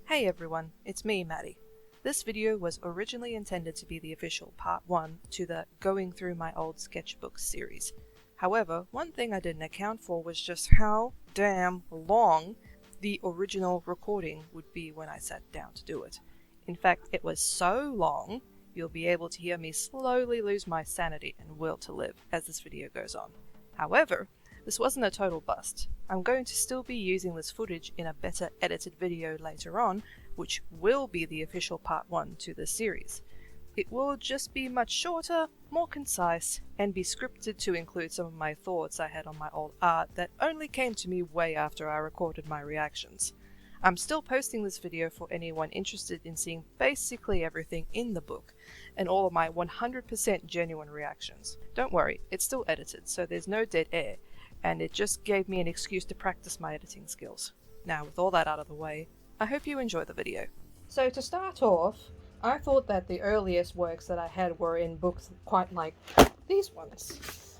Hey everyone, it's me, Maddie. This video was originally intended to be the official part 1 to the Going Through My Old Sketchbook series. However, one thing I didn't account for was just how damn long the original recording would be when I sat down to do it. In fact, it was so long, you'll be able to hear me slowly lose my sanity and will to live as this video goes on. However, this wasn't a total bust. I'm going to still be using this footage in a better edited video later on, which will be the official part 1 to this series. It will just be much shorter, more concise, and be scripted to include some of my thoughts I had on my old art that only came to me way after I recorded my reactions. I'm still posting this video for anyone interested in seeing basically everything in the book, and all of my 100% genuine reactions. Don't worry, it's still edited, so there's no dead air, and it just gave me an excuse to practice my editing skills. Now, with all that out of the way, I hope you enjoy the video. So to start off, I thought that the earliest works that I had were in books quite like these ones.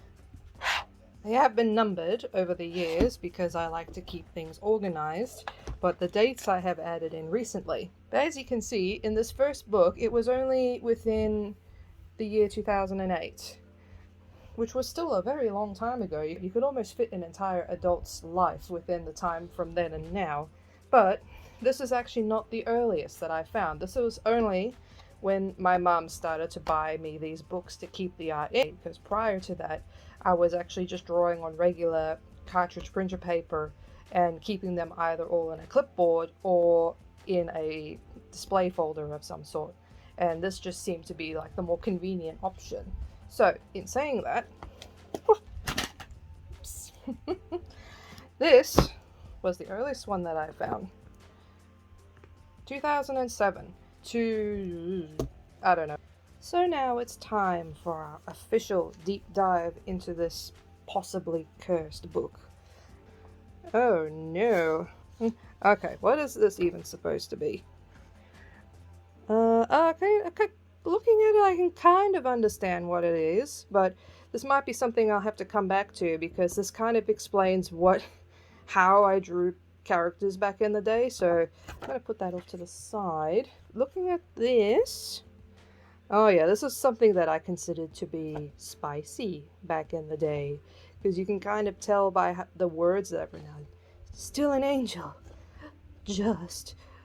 They have been numbered over the years because I like to keep things organized, but the dates I have added in recently. But as you can see, in this first book, it was only within the year 2008. Which was still a very long time ago. You could almost fit an entire adult's life within the time from then and now. But this is actually not the earliest that I found. This was only when my mum started to buy me these books to keep the art in, because prior to that, I was actually just drawing on regular cartridge printer paper and keeping them either all in a clipboard or in a display folder of some sort. And this just seemed to be like the more convenient option. So, in saying that, this was the earliest one that I found. 2007 to, I don't know. So now it's time for our official deep dive into this possibly cursed book. Oh no. Okay, what is this even supposed to be? Okay. Looking at it, I can kind of understand what it is, but this might be something I'll have to come back to because this kind of explains how I drew characters back in the day, so I'm going to put that off to the side. Looking at this, oh yeah, this is something that I considered to be spicy back in the day, because you can kind of tell by the words that every now and then. Still an angel.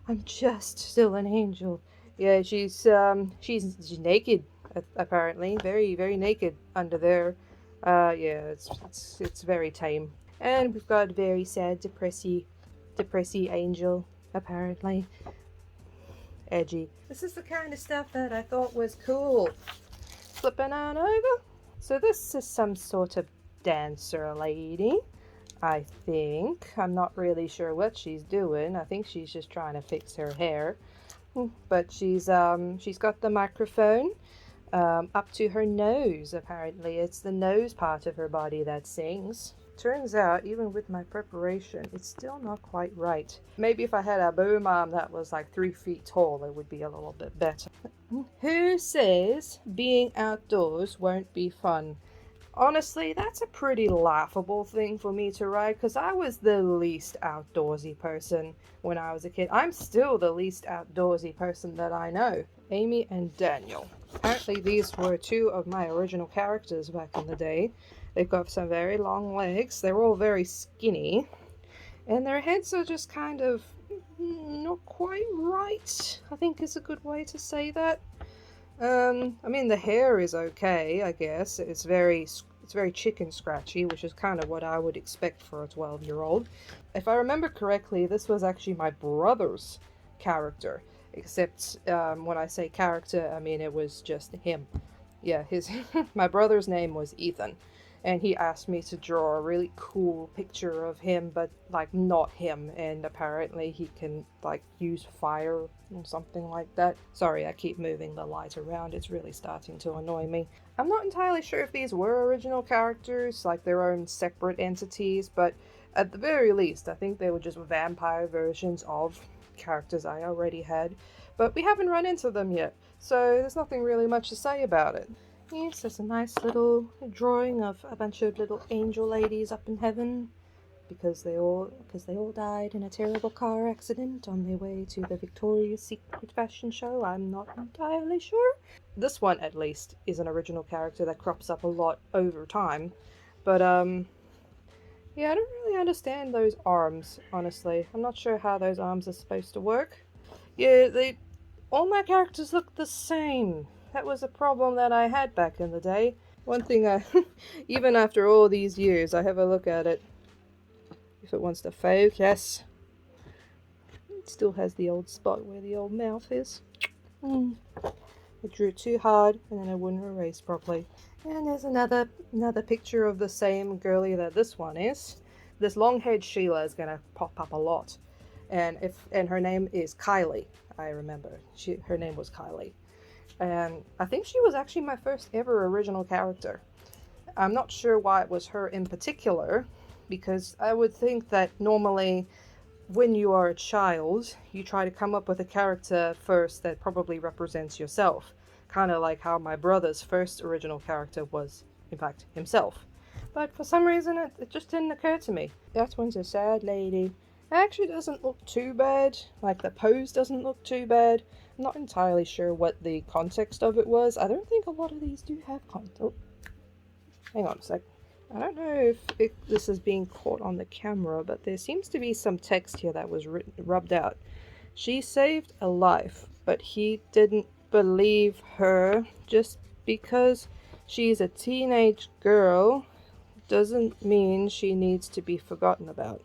I'm just still an angel. Yeah, she's naked, apparently. Very, very naked under there. Yeah, it's very tame. And we've got a very sad, depressy angel, apparently. Edgy. This is the kind of stuff that I thought was cool. Flipping on over. So this is some sort of dancer lady, I think. I'm not really sure what she's doing. I think she's just trying to fix her hair. But she's got the microphone up to her nose, apparently. It's the nose part of her body that sings. Turns out, even with my preparation, it's still not quite right. Maybe if I had a boom arm that was like 3 feet tall, it would be a little bit better. Who says being outdoors won't be fun? Honestly, that's a pretty laughable thing for me to write, because I was the least outdoorsy person when I was a kid. I'm still the least outdoorsy person that I know. Amy and Daniel. Apparently these were 2 of my original characters back in the day. They've got some very long legs. They're all very skinny. And their heads are just kind of not quite right, I think is a good way to say that. I mean, the hair is okay, I guess. It's very chicken scratchy, which is kind of what I would expect for a 12-year-old. If I remember correctly, this was actually my brother's character. Except when I say character, I mean it was just him. Yeah, my brother's name was Ethan. And he asked me to draw a really cool picture of him, but like not him, and apparently he can like use fire or something like that. Sorry, I keep moving the light around, it's really starting to annoy me. I'm not entirely sure if these were original characters, like their own separate entities, but at the very least I think they were just vampire versions of characters I already had, but we haven't run into them yet, so there's nothing really much to say about it. Yes, there's a nice little drawing of a bunch of little angel ladies up in heaven. because they all died in a terrible car accident on their way to the Victoria's Secret fashion show. I'm not entirely sure. This one, at least, is an original character that crops up a lot over time. But, yeah, I don't really understand those arms, honestly. I'm not sure how those arms are supposed to work. Yeah, all my characters look the same. That was a problem that I had back in the day. One thing even after all these years, I have a look at it. If it wants to focus. It still has the old spot where the old mouth is. I drew it too hard and then I wouldn't erase properly. And there's another picture of the same girlie that this one is. This long-haired Sheila is gonna pop up a lot. And her name is Kylie, I remember. Her name was Kylie. And I think she was actually my first ever original character. I'm not sure why it was her in particular, because I would think that normally when you are a child, you try to come up with a character first that probably represents yourself. Kind of like how my brother's first original character was, in fact, himself. But for some reason, it just didn't occur to me. That one's a sad lady. It actually doesn't look too bad. Like, the pose doesn't look too bad. I'm not entirely sure what the context of it was. I don't think a lot of these do have context. Oh, hang on a sec. I don't know if this is being caught on the camera, but there seems to be some text here that was rubbed out. She saved a life, but he didn't believe her. Just because she's a teenage girl doesn't mean she needs to be forgotten about.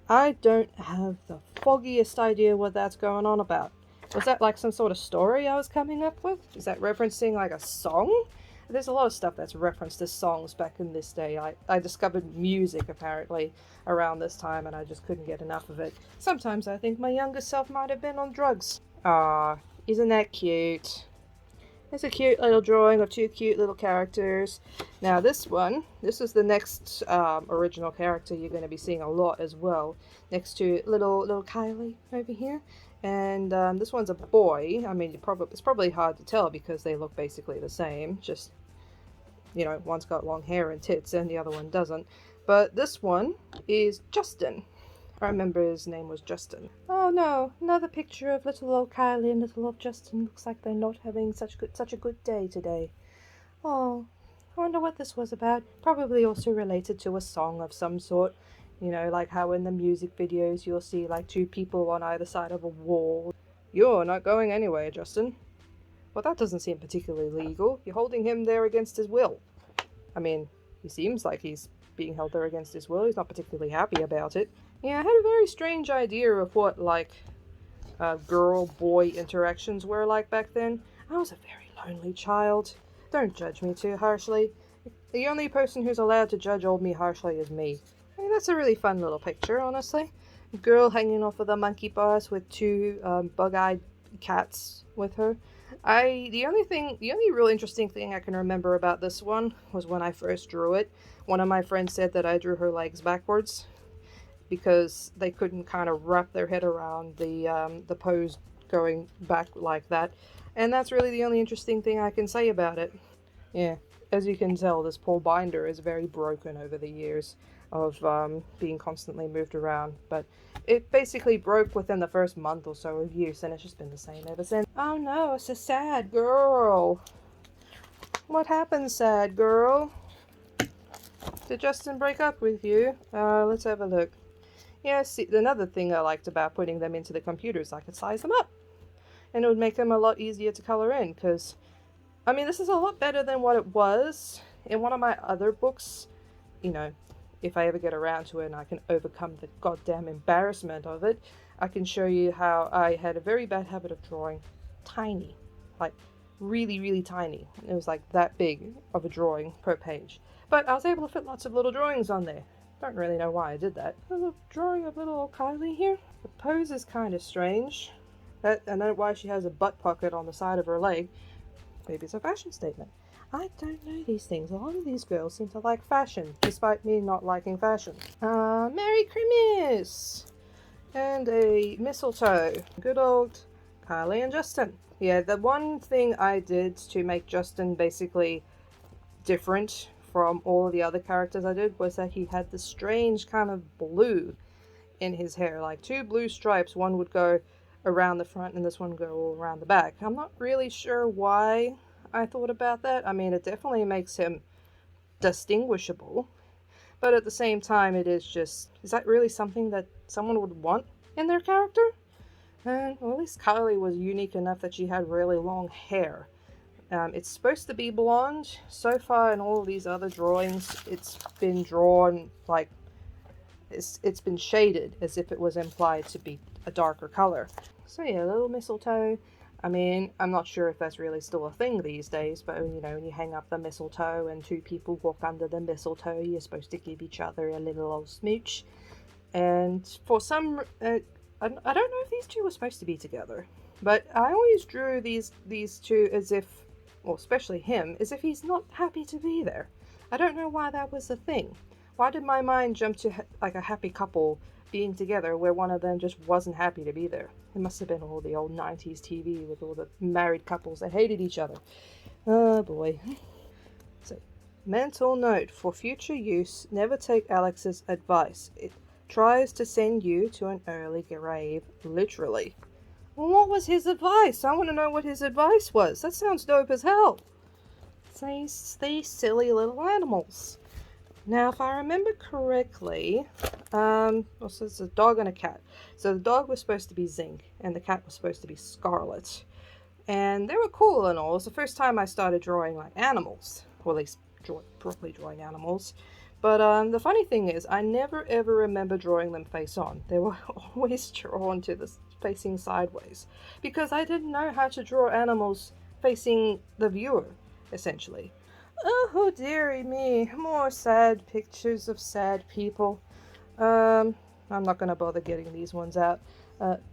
I don't have the foggiest idea what that's going on about. Was that like some sort of story I was coming up with? Is that referencing like a song? There's a lot of stuff that's referenced as songs back in this day. I discovered music apparently around this time and I just couldn't get enough of it. Sometimes I think my younger self might have been on drugs. Ah, isn't that cute? It's a cute little drawing of two cute little characters. Now this is the next original character you're going to be seeing a lot as well. Next to little Kylie over here. And this one's a boy. I mean, it's probably hard to tell because they look basically the same. Just, you know, one's got long hair and tits and the other one doesn't. But this one is Justin. I remember his name was Justin. Oh no, another picture of little old Kylie and little old Justin. Looks like they're not having such a good day today. Oh, I wonder what this was about. Probably also related to a song of some sort. You know, like how in the music videos you'll see like two people on either side of a wall. You're not going anywhere, Justin. Well, that doesn't seem particularly legal. You're holding him there against his will. I mean, he seems like he's being held there against his will. He's not particularly happy about it. Yeah, I had a very strange idea of what, like, girl-boy interactions were like back then. I was a very lonely child. Don't judge me too harshly. The only person who's allowed to judge old me harshly is me. I mean, that's a really fun little picture, honestly. A girl hanging off of the monkey bars with two bug-eyed cats with her. The only real interesting thing I can remember about this one was when I first drew it. One of my friends said that I drew her legs backwards because they couldn't kind of wrap their head around the pose going back like that. And that's really the only interesting thing I can say about it. Yeah, as you can tell, this poor binder is very broken over the years of being constantly moved around. But it basically broke within the first month or so of use, and it's just been the same ever since. Oh no, it's a sad girl. What happened, sad girl? Did Justin break up with you? Let's have a look. Yeah, see, another thing I liked about putting them into the computer is I could size them up. And it would make them a lot easier to color in, because, I mean, this is a lot better than what it was in one of my other books. You know, if I ever get around to it and I can overcome the goddamn embarrassment of it, I can show you how I had a very bad habit of drawing tiny. Like, really, really tiny. It was like that big of a drawing per page. But I was able to fit lots of little drawings on there. Don't really know why I did that. A little drawing of little old Kylie here. The pose is kind of strange. I know why she has a butt pocket on the side of her leg. Maybe it's a fashion statement. I don't know these things. A lot of these girls seem to like fashion, despite me not liking fashion. Merry Christmas! And a mistletoe. Good old Kylie and Justin. Yeah, the one thing I did to make Justin basically different from all of the other characters I did was that he had this strange kind of blue in his hair, like two blue stripes. One would go around the front and this one would go all around the back. I'm not really sure why I thought about that. I mean, it definitely makes him distinguishable, but at the same time, it is just, is that really something that someone would want in their character? And well, at least Kylie was unique enough that she had really long hair. It's supposed to be blonde. So far in all of these other drawings, it's been drawn like it's been shaded as if it was implied to be a darker color. So yeah, little mistletoe. I mean, I'm not sure if that's really still a thing these days, but you know, when you hang up the mistletoe and two people walk under the mistletoe, you're supposed to give each other a little old smooch. And for some, I don't know if these two were supposed to be together, but I always drew these two as if, well, especially him, as if he's not happy to be there. I don't know why that was a thing. Why did my mind jump to like a happy couple being together where one of them just wasn't happy to be there? It must have been all the old 90s TV with all the married couples that hated each other. Oh boy. So, mental note for future use, never take Alex's advice. It tries to send you to an early grave, literally. Well, what was his advice? I want to know what his advice was. That sounds dope as hell. These silly little animals. Now, if I remember correctly, so it's a dog and a cat. So the dog was supposed to be Zinc, and the cat was supposed to be Scarlet. And they were cool and all. It was the first time I started drawing like animals, or at least properly drawing animals. But the funny thing is, I never ever remember drawing them face on. They were always drawn to the facing sideways, because I didn't know how to draw animals facing the viewer, essentially. Oh, dearie me, more sad pictures of sad people. I'm not gonna bother getting these ones out.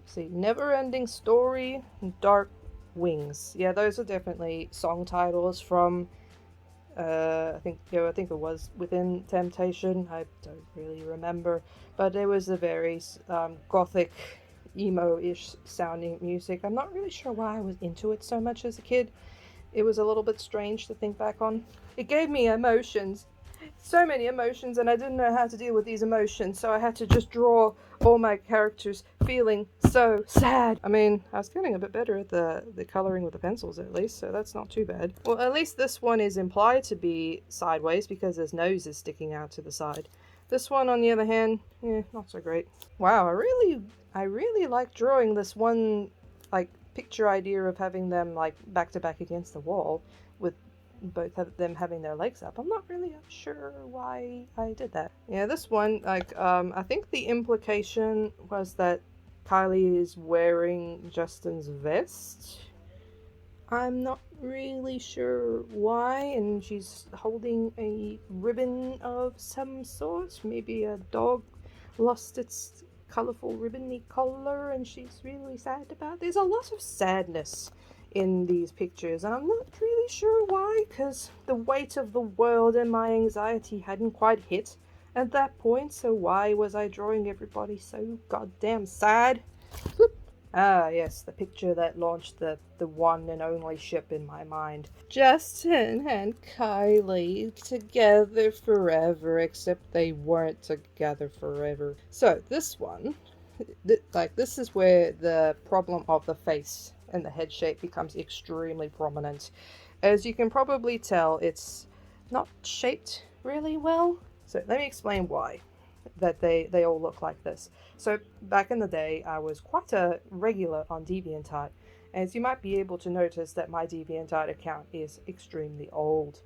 See, Never Ending Story, Dark Wings. Yeah, those are definitely song titles from, I think it was Within Temptation. I don't really remember, but it was a very gothic, emo-ish sounding music. I'm not really sure why I was into it so much as a kid. It was a little bit strange to think back on. It gave me emotions. So many emotions, and I didn't know how to deal with these emotions, so I had to just draw all my characters feeling so sad. I mean, I was getting a bit better at the coloring with the pencils at least, so that's not too bad. Well, at least this one is implied to be sideways because his nose is sticking out to the side. This one, on the other hand, not so great. Wow, I really like drawing this one, like, picture idea of having them like back to back against the wall with both of them having their legs up. I'm not really sure why I did that. Yeah, this one, like, I think the implication was that Kylie is wearing Justin's vest. I'm not really sure why, and she's holding a ribbon of some sort. Maybe a dog lost its colourful ribbony collar and she's really sad about it. There's a lot of sadness in these pictures, and I'm not really sure why, because the weight of the world and my anxiety hadn't quite hit at that point, so why was I drawing everybody so goddamn sad? Ah, yes, the picture that launched the one and only ship in my mind. Justin and Kylie together forever, except they weren't together forever. So, this one, this is where the problem of the face and the head shape becomes extremely prominent. As you can probably tell, it's not shaped really well. So, let me explain why that they all look like this. So back in the day, I was quite a regular on DeviantArt, as you might be able to notice that my DeviantArt account is extremely old.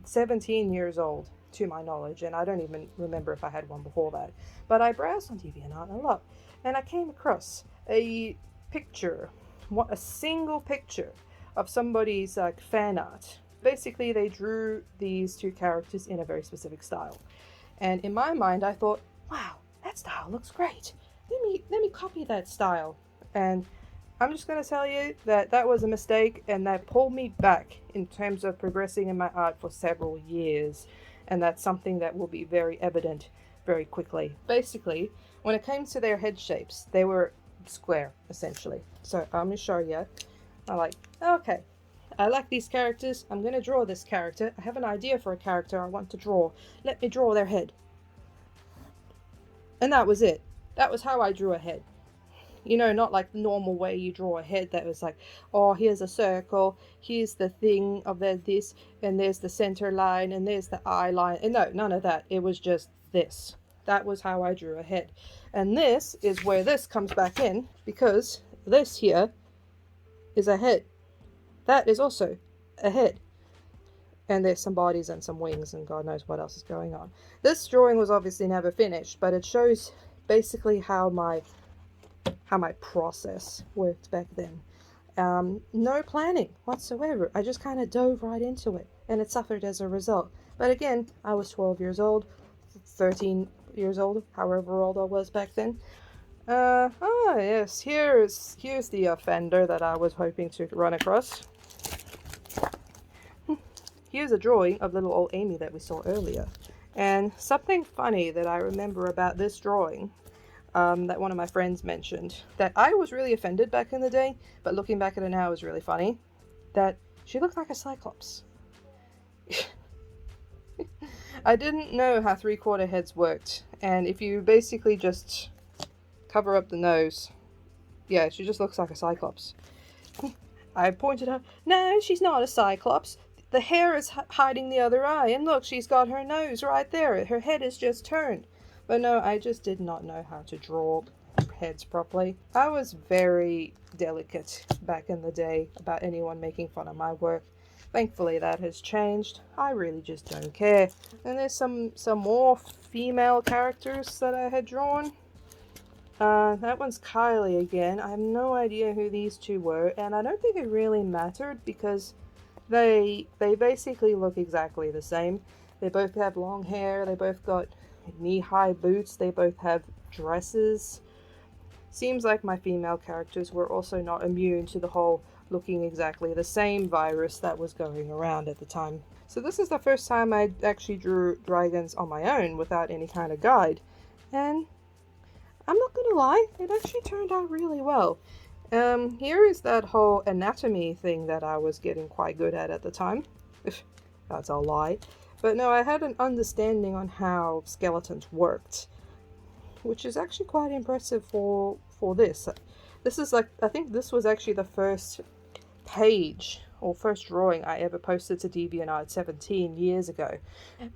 17 years old, to my knowledge, and I don't even remember if I had one before that. But I browsed on DeviantArt a lot, and I came across a single picture of somebody's fan art. Basically, they drew these two characters in a very specific style. And in my mind, I thought, wow, that style looks great. Let me copy that style. And I'm just going to tell you that that was a mistake, and that pulled me back in terms of progressing in my art for several years. And that's something that will be very evident very quickly. Basically, when it came to their head shapes, they were square, essentially. So I'm going to show you. Okay. I like these characters. I'm going to draw this character. I have an idea for a character I want to draw. Let me draw their head. And that was it. That was how I drew a head. You know, not like the normal way you draw a head that was like, oh, here's a circle, here's the thing of this, and there's the center line, and there's the eye line. And no, none of that. It was just this. That was how I drew a head. And this is where this comes back in, because this here is a head. That is also a head. And there's some bodies and some wings and God knows what else is going on. This drawing was obviously never finished, but it shows basically how my process worked back then. No planning whatsoever. I just kind of dove right into it, and it suffered as a result. But again, I was 12 years old, 13 years old, however old I was back then. Yes, here's the offender that I was hoping to run across. Here's a drawing of little old Amy that we saw earlier. And something funny that I remember about this drawing, that one of my friends mentioned, that I was really offended back in the day, but looking back at it now is really funny, that she looked like a cyclops. I didn't know how 3/4 heads worked, and if you basically just cover up the nose, yeah, she just looks like a cyclops. I pointed out, no, she's not a cyclops. The hair is hiding the other eye, and look, she's got her nose right there. Her head is just turned. But no, I just did not know how to draw heads properly. I was very delicate back in the day about anyone making fun of my work. Thankfully, that has changed. I really just don't care. And there's some more female characters that I had drawn. That one's Kylie again. I have no idea who these two were, and I don't think it really mattered because they basically look exactly the same. They both have long hair, they both got knee-high boots, they both have dresses. Seems like my female characters were also not immune to the whole looking exactly the same virus that was going around at the time. So this is the first time I actually drew dragons on my own without any kind of guide. And I'm not gonna lie, it actually turned out really well. Here is that whole anatomy thing that I was getting quite good at the time. That's a lie. But no, I had an understanding on how skeletons worked, which is actually quite impressive for this. This is like, I think this was actually the first page or first drawing I ever posted to DeviantArt 17 years ago.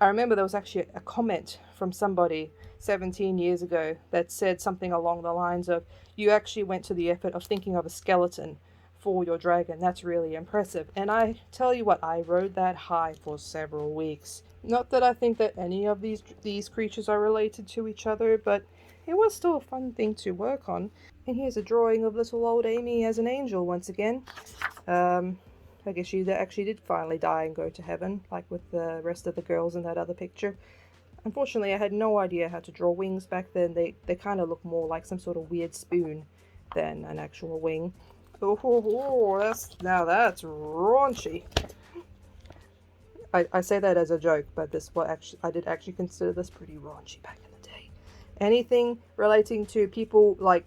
I remember there was actually a comment from somebody 17 years ago that said something along the lines of, you actually went to the effort of thinking of a skeleton for your dragon. That's really impressive. And I tell you what, I rode that high for several weeks. Not that I think that any of these creatures are related to each other, but it was still a fun thing to work on. And here's a drawing of little old Amy as an angel once again. I guess she actually did finally die and go to heaven, like with the rest of the girls in that other picture. Unfortunately, I had no idea how to draw wings back then. They kind of look more like some sort of weird spoon than an actual wing. Oh, that's raunchy. I say that as a joke, but I did actually consider this pretty raunchy back in the day. Anything relating to people like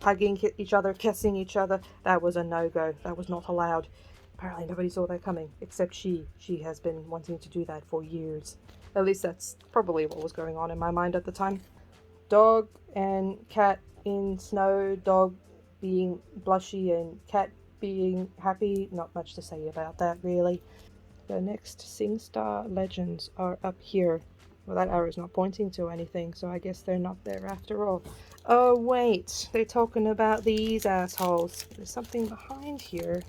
hugging each other, kissing each other, that was a no-go. That was not allowed. Apparently nobody saw that coming, except she. She has been wanting to do that for years. At least that's probably what was going on in my mind at the time. Dog and cat in snow, dog being blushy and cat being happy. Not much to say about that, really. The next SingStar legends are up here. Well, that arrow's not pointing to anything, so I guess they're not there after all. Oh, wait. They're talking about these assholes. There's something behind here.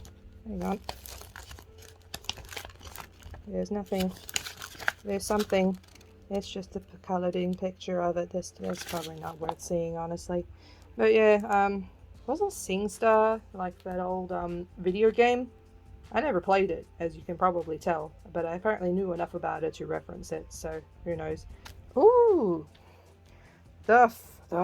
Hang on. There's nothing. There's something. It's just a colored-in picture of it. This is probably not worth seeing, honestly. But yeah, wasn't SingStar like that old video game? I never played it, as you can probably tell, but I apparently knew enough about it to reference it, so who knows. Ooh! The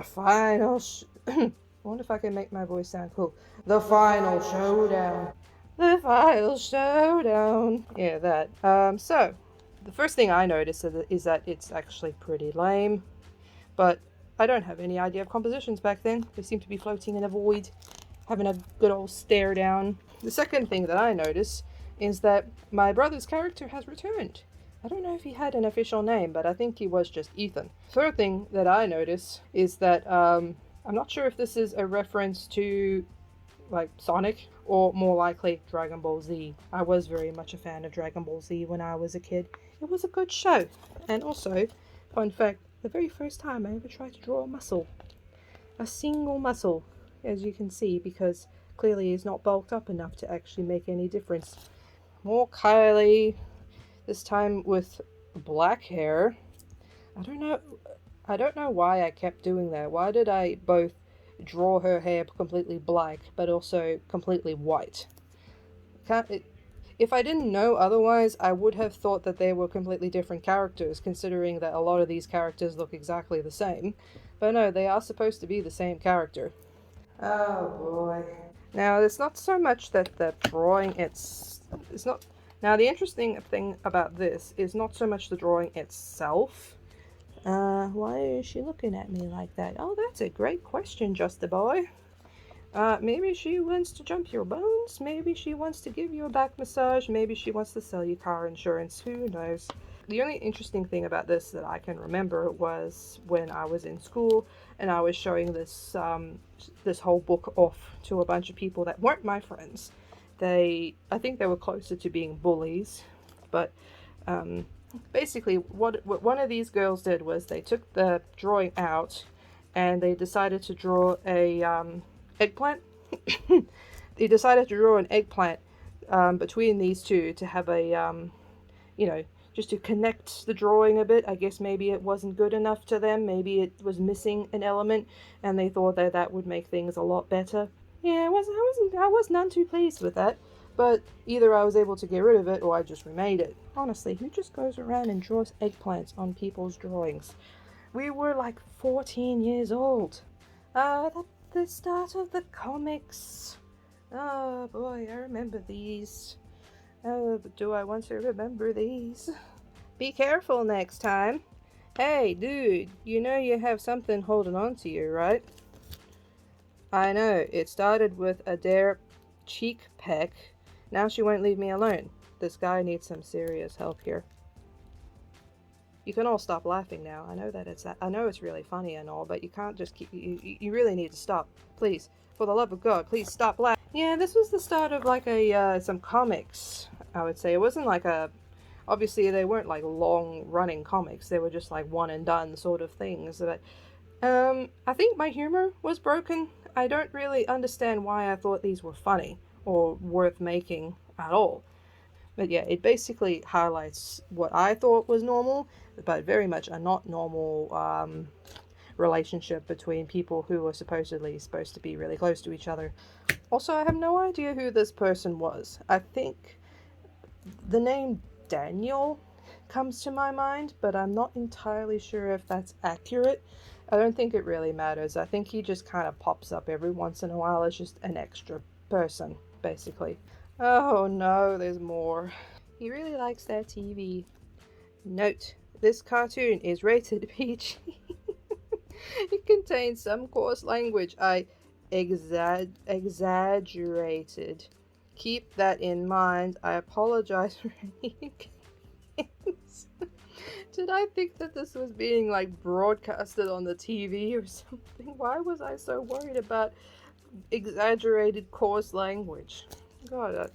final I wonder if I can make my voice sound cool. The final showdown. The final showdown. Yeah, that. So, the first thing I noticed is that it's actually pretty lame, but I don't have any idea of compositions back then. They seem to be floating in a void. having a good old stare down. The second thing that I notice is that my brother's character has returned. I don't know if he had an official name, but I think he was just Ethan. Third thing that I notice is that I'm not sure if this is a reference to like Sonic or more likely Dragon Ball Z. I was very much a fan of Dragon Ball Z when I was a kid. It was a good show. And also, fun fact, the very first time I ever tried to draw a muscle. A single muscle, as you can see, because clearly he's not bulked up enough to actually make any difference. More Kylie, this time with black hair. I don't know why I kept doing that. Why did I both draw her hair completely black but also completely white? If I didn't know otherwise, I would have thought that they were completely different characters, considering that a lot of these characters look exactly the same. But no, they are supposed to be the same character. Oh boy. Now, it's not so much that the drawing it's not. Now, the interesting thing about this is not so much the drawing itself. Why is she looking at me like that? Oh, that's a great question, Just a Boy. Maybe she wants to jump your bones. Maybe she wants to give you a back massage. Maybe she wants to sell you car insurance. Who knows? The only interesting thing about this that I can remember was when I was in school and I was showing this whole book off to a bunch of people that weren't my friends. I think they were closer to being bullies, but basically what one of these girls did was they took the drawing out and they decided to draw a eggplant. They decided to draw an eggplant between these two to have a just to connect the drawing a bit. I guess maybe it wasn't good enough to them. Maybe it was missing an element, and they thought that that would make things a lot better. Yeah, I was none too pleased with that. But either I was able to get rid of it, or I just remade it. Honestly, who just goes around and draws eggplants on people's drawings? We were like 14 years old. The start of the comics. Oh boy, I remember these. Oh, but do I want to remember these? Be careful next time. Hey, dude, you know you have something holding on to you, right? I know, it started with a dare cheek peck. Now she won't leave me alone. This guy needs some serious help here. You can all stop laughing now. I know it's really funny and all, but you can't just keep. You really need to stop, please. For the love of God, please stop laughing. Yeah, this was the start of like some comics. I would say it wasn't like a. Obviously, they weren't like long-running comics. They were just like one and done sort of things. But I think my humor was broken. I don't really understand why I thought these were funny or worth making at all. But yeah, it basically highlights what I thought was normal, but very much a not normal relationship between people who are supposed to be really close to each other. Also, I have no idea who this person was. I think the name Daniel comes to my mind, but I'm not entirely sure if that's accurate. I don't think it really matters. I think he just kind of pops up every once in a while as just an extra person, basically. Oh no, there's more. He really likes that TV. Note, this cartoon is rated PG. It contains some coarse language. I exaggerated. Keep that in mind. I apologize for any inconvenience. Did I think that this was being like broadcasted on the TV or something? Why was I so worried about exaggerated coarse language? God,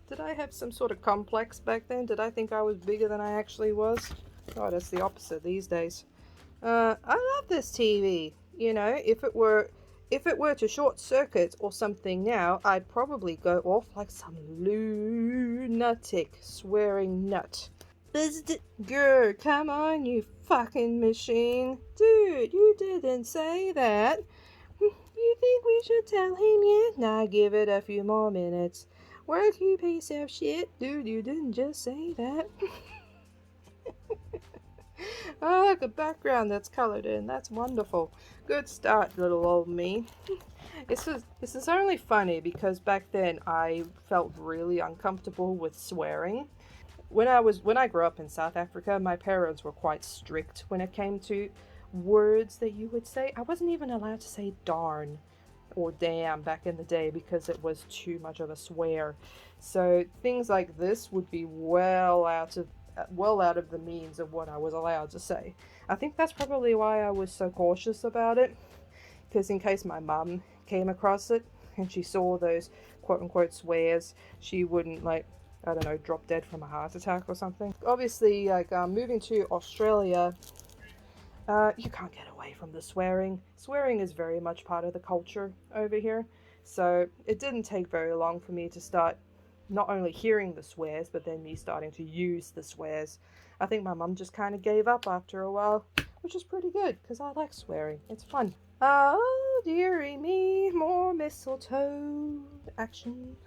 did I have some sort of complex back then? Did I think I was bigger than I actually was? God, it's the opposite these days. I love this TV. You know, if it were to short circuit or something now, I'd probably go off like some lunatic swearing nut. Girl, come on, you fucking machine. Dude, you didn't say that. You think we should tell him yet? Nah, give it a few more minutes. Work, you piece of shit. Dude, you didn't just say that. Oh, look, a background that's colored in. That's wonderful. Good start, little old me. This is only funny because back then I felt really uncomfortable with swearing. When I grew up in South Africa, my parents were quite strict when it came to words that you would say. I wasn't even allowed to say darn. or damn back in the day because it was too much of a swear. So things like this would be well out of the means of what I was allowed to say. I think that's probably why I was so cautious about it, because in case my mum came across it and she saw those quote unquote swears, she wouldn't, like, I don't know, drop dead from a heart attack or something. Obviously, like, moving to Australia, you can't get away from the swearing. Swearing is very much part of the culture over here. So it didn't take very long for me to start not only hearing the swears, but then me starting to use the swears. I think my mum just kind of gave up after a while, which is pretty good because I like swearing. It's fun. Oh, dearie me, more mistletoe action.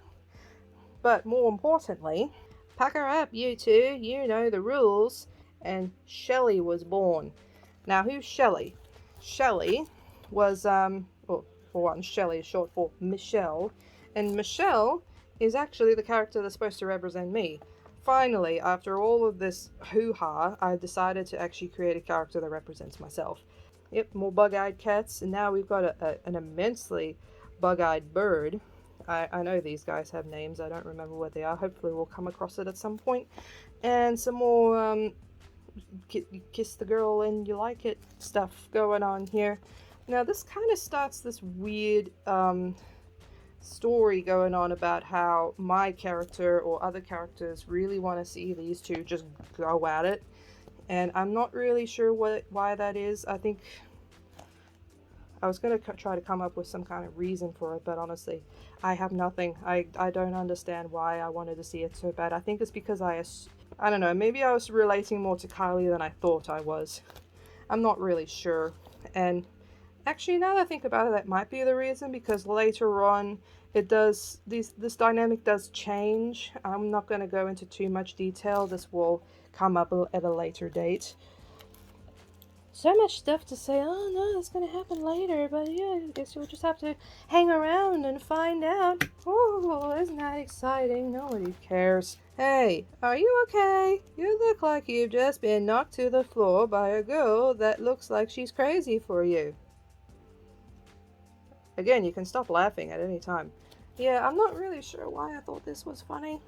But more importantly, pack her up, you two. You know the rules. And Shelley was born. Now, who's Shelley? Shelley was, well, for one, Shelley is short for Michelle. And Michelle is actually the character that's supposed to represent me. Finally, after all of this hoo-ha, I decided to actually create a character that represents myself. Yep, more bug-eyed cats, and now we've got an immensely bug-eyed bird. I know these guys have names, I don't remember what they are. Hopefully we'll come across it at some point. And some more, kiss the girl and you like it stuff going on here. Now this kind of starts this weird story going on about how my character or other characters really want to see these two just go at it, and I'm not really sure why that is. I think I was going to try to come up with some kind of reason for it, but honestly I have nothing. I don't understand why I wanted to see it so bad. I think it's because I don't know, maybe I was relating more to Kylie than I thought I was. I'm not really sure. And actually, now that I think about it, that might be the reason, because later on this dynamic does change. I'm not going to go into too much detail. This will come up at a later date. So much stuff to say. Oh no, that's going to happen later, but yeah, I guess you'll just have to hang around and find out. Oh, isn't that exciting? Nobody cares. Hey, are you okay? You look like you've just been knocked to the floor by a girl that looks like she's crazy for you. Again, you can stop laughing at any time. Yeah, I'm not really sure why I thought this was funny.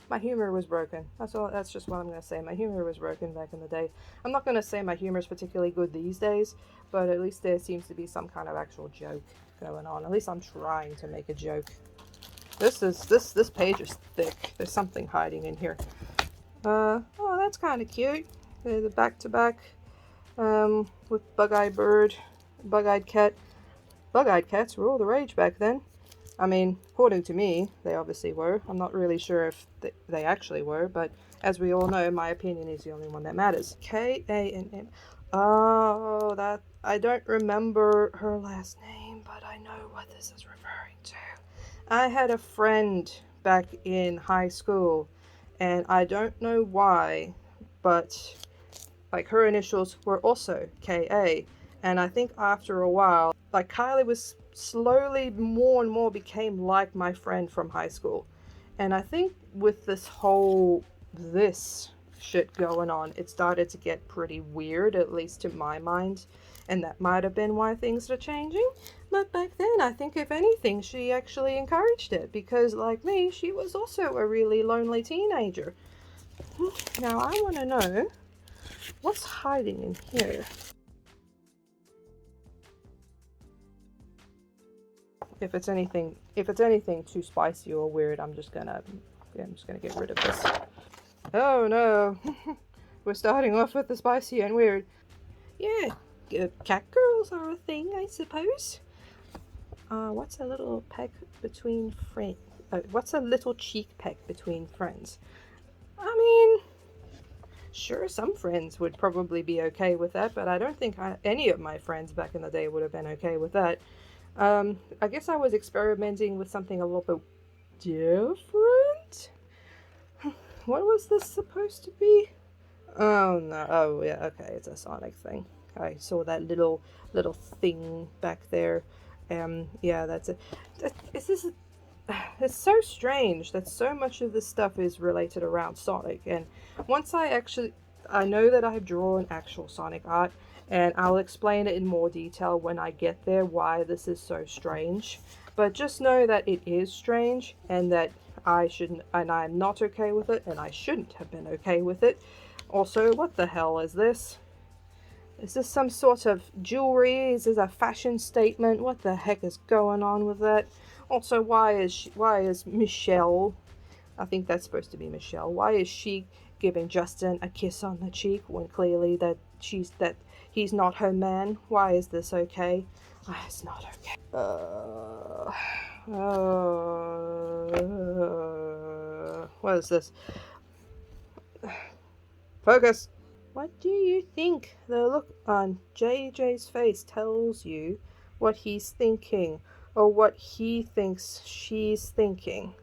My humor was broken. That's just what I'm going to say. My humor was broken back in the day. I'm not going to say my humor is particularly good these days, but at least there seems to be some kind of actual joke going on. At least I'm trying to make a joke. This page is thick. There's something hiding in here. Oh, that's kind of cute. The back-to-back with bug-eyed bird, bug-eyed cat. Bug-eyed cats were all the rage back then. I mean, according to me, they obviously were. I'm not really sure if they actually were, but as we all know, my opinion is the only one that matters. K-A-N-M. Oh, that... I don't remember her last name, but I know what this is referring to. I had a friend back in high school, and I don't know why, but like her initials were also K-A. And I think after a while, like Kylie was slowly more and more became like my friend from high school. And I think with this shit going on, it started to get pretty weird, at least to my mind. And that might have been why things are changing. But back then, I think if anything, she actually encouraged it. Because like me, she was also a really lonely teenager. Now I want to know what's hiding in here. If it's anything too spicy or weird, I'm just gonna get rid of this. Oh no, we're starting off with the spicy and weird. Yeah, cat girls are a thing, I suppose. What's a little peck between friends? What's a little cheek peck between friends? I mean, sure, some friends would probably be okay with that, but I don't think any of my friends back in the day would have been okay with that. I guess I was experimenting with something a little bit different. What was this supposed to be? Oh no, oh yeah, okay, it's a Sonic thing. I saw that little thing back there. Yeah, that's it. It's so strange that so much of this stuff is related around Sonic, and once I know that I've drawn actual Sonic art, And I'll explain it in more detail when I get there why this is so strange. But just know that it is strange, and that I shouldn't, and I'm not okay with it, and I shouldn't have been okay with it. Also, what the hell is this? Is this some sort of jewelry? Is this a fashion statement? What the heck is going on with that? Also, why is Michelle, I think that's supposed to be Michelle, why is she giving Justin a kiss on the cheek when clearly that he's not her man? Why is this okay? It's not okay. What is this? Focus. What do you think? The look on JJ's face tells you what he's thinking, or what he thinks she's thinking.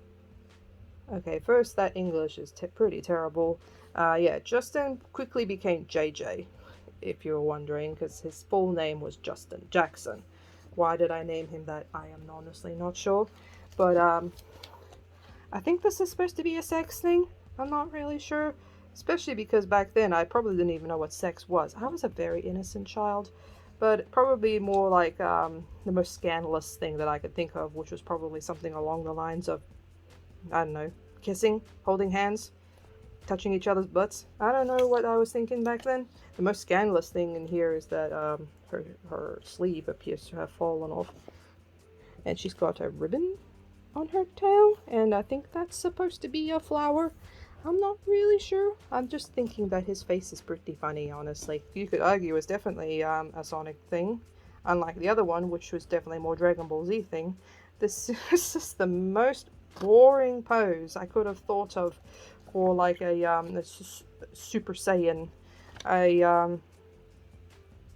Okay, first, that English is pretty terrible. Yeah, Justin quickly became JJ, if you were wondering, because his full name was Justin Jackson. Why did I name him that? I am honestly not sure. But, I think this is supposed to be a sex thing. I'm not really sure. Especially because back then I probably didn't even know what sex was. I was a very innocent child. But probably more like the most scandalous thing that I could think of, which was probably something along the lines of, I don't know, kissing, holding hands, touching each other's butts. I don't know what I was thinking back then. The most scandalous thing in here is that her sleeve appears to have fallen off. And she's got a ribbon on her tail, and I think that's supposed to be a flower. I'm not really sure. I'm just thinking that his face is pretty funny, honestly. You could argue it's definitely a Sonic thing, unlike the other one, which was definitely more Dragon Ball Z thing. This is just the most boring pose I could have thought of for like a Super Saiyan.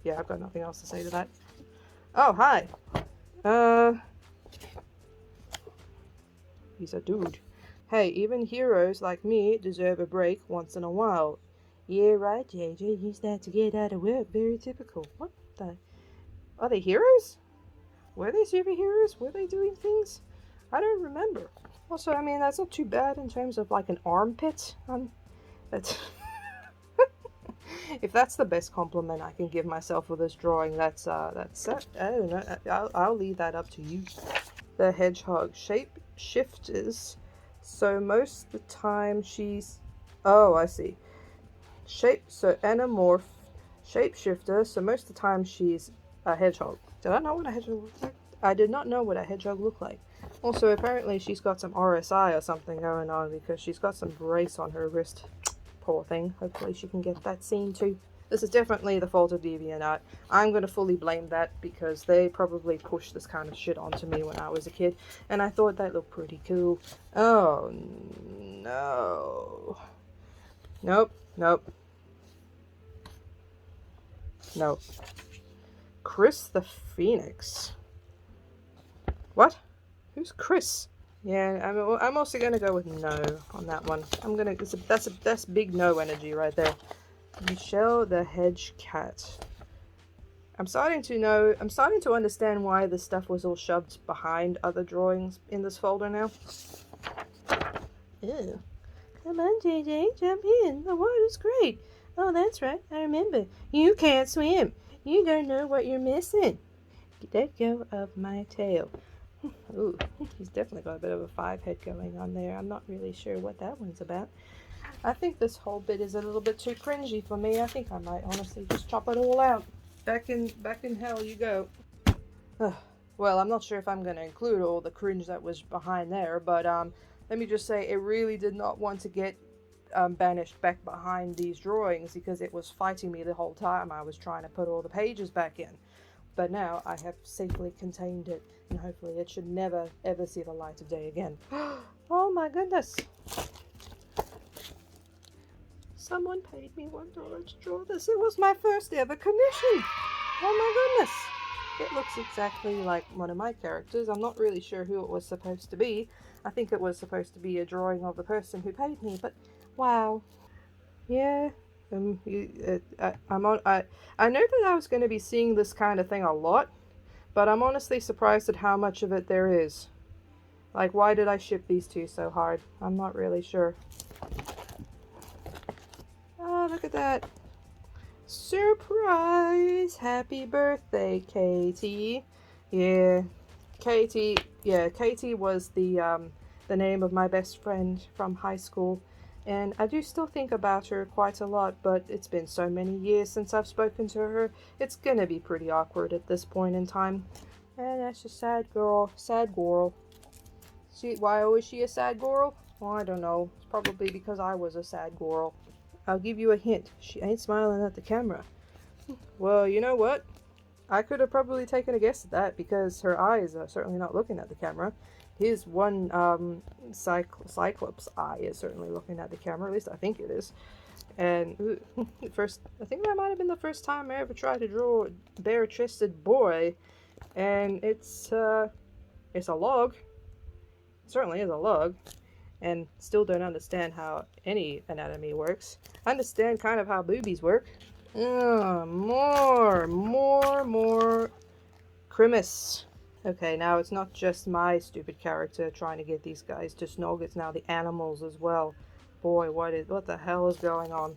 Yeah, I've got nothing else to say to that. Oh, hi. He's a dude. Hey, even heroes like me deserve a break once in a while. Yeah, right, JJ. Use that to get out of work. Very typical. What the? Are they heroes? Were they superheroes? Were they doing things? I don't remember. Also, I mean, that's not too bad in terms of like an armpit. That's if that's the best compliment I can give myself with this drawing, that's it. I don't know. I'll leave that up to you. The hedgehog shape shifters. So most of the time she's, oh, I see. Anamorph shapeshifter. So most of the time she's a hedgehog. Did I know what a hedgehog looked like? I did not know what a hedgehog looked like. Also, apparently she's got some RSI or something going on because she's got some brace on her wrist. Poor thing. Hopefully she can get that seen too. This is definitely the fault of DeviantArt. I'm going to fully blame that because they probably pushed this kind of shit onto me when I was a kid, and I thought that looked pretty cool. Oh, no. Nope, nope. Nope. Chris the Phoenix. What? Who's Chris? Yeah, I'm also going to go with no on that one. That's big no energy right there. Michelle the Hedge Cat. I'm starting to understand why this stuff was all shoved behind other drawings in this folder now. Ew. Come on, JJ, jump in. The water's great. Oh, that's right, I remember. You can't swim. You don't know what you're missing. Let go of my tail. Ooh, he's definitely got a bit of a 5 head going on there. I'm not really sure what that one's about. I think this whole bit is a little bit too cringy for me. I think I might honestly just chop it all out. Back in hell you go. Well, I'm not sure if I'm going to include all the cringe that was behind there, but let me just say it really did not want to get banished back behind these drawings because it was fighting me the whole time I was trying to put all the pages back in. But now I have safely contained it, and hopefully it should never ever see the light of day again. Oh my goodness. Someone paid me $1 to draw this. It was my first ever commission. Oh my goodness. It looks exactly like one of my characters. I'm not really sure who it was supposed to be. I think it was supposed to be a drawing of the person who paid me, but wow. Yeah. I know that I was going to be seeing this kind of thing a lot, but I'm honestly surprised at how much of it there is. Like, why did I ship these two so hard? I'm not really sure. Oh, look at that. Surprise! Happy birthday, Katie. Yeah, Katie. Yeah, Katie was the name of my best friend from high school, and I do still think about her quite a lot. But it's been so many years since I've spoken to her. It's gonna be pretty awkward at this point in time. And that's a sad girl. Sad girl. Why was she a sad girl? Well, I don't know. It's probably because I was a sad girl. I'll give you a hint. She ain't smiling at the camera. Well, you know what? I could have probably taken a guess at that because her eyes are certainly not looking at the camera. His one cyclops eye is certainly looking at the camera. At least I think it is. And first, I think that might have been the first time I ever tried to draw a bare-chested boy, and it's a log. It certainly is a log, and still don't understand how any anatomy works. I understand kind of how boobies work. More Grimace. Okay, now it's not just my stupid character trying to get these guys to snog, it's now the animals as well. Boy, what the hell is going on?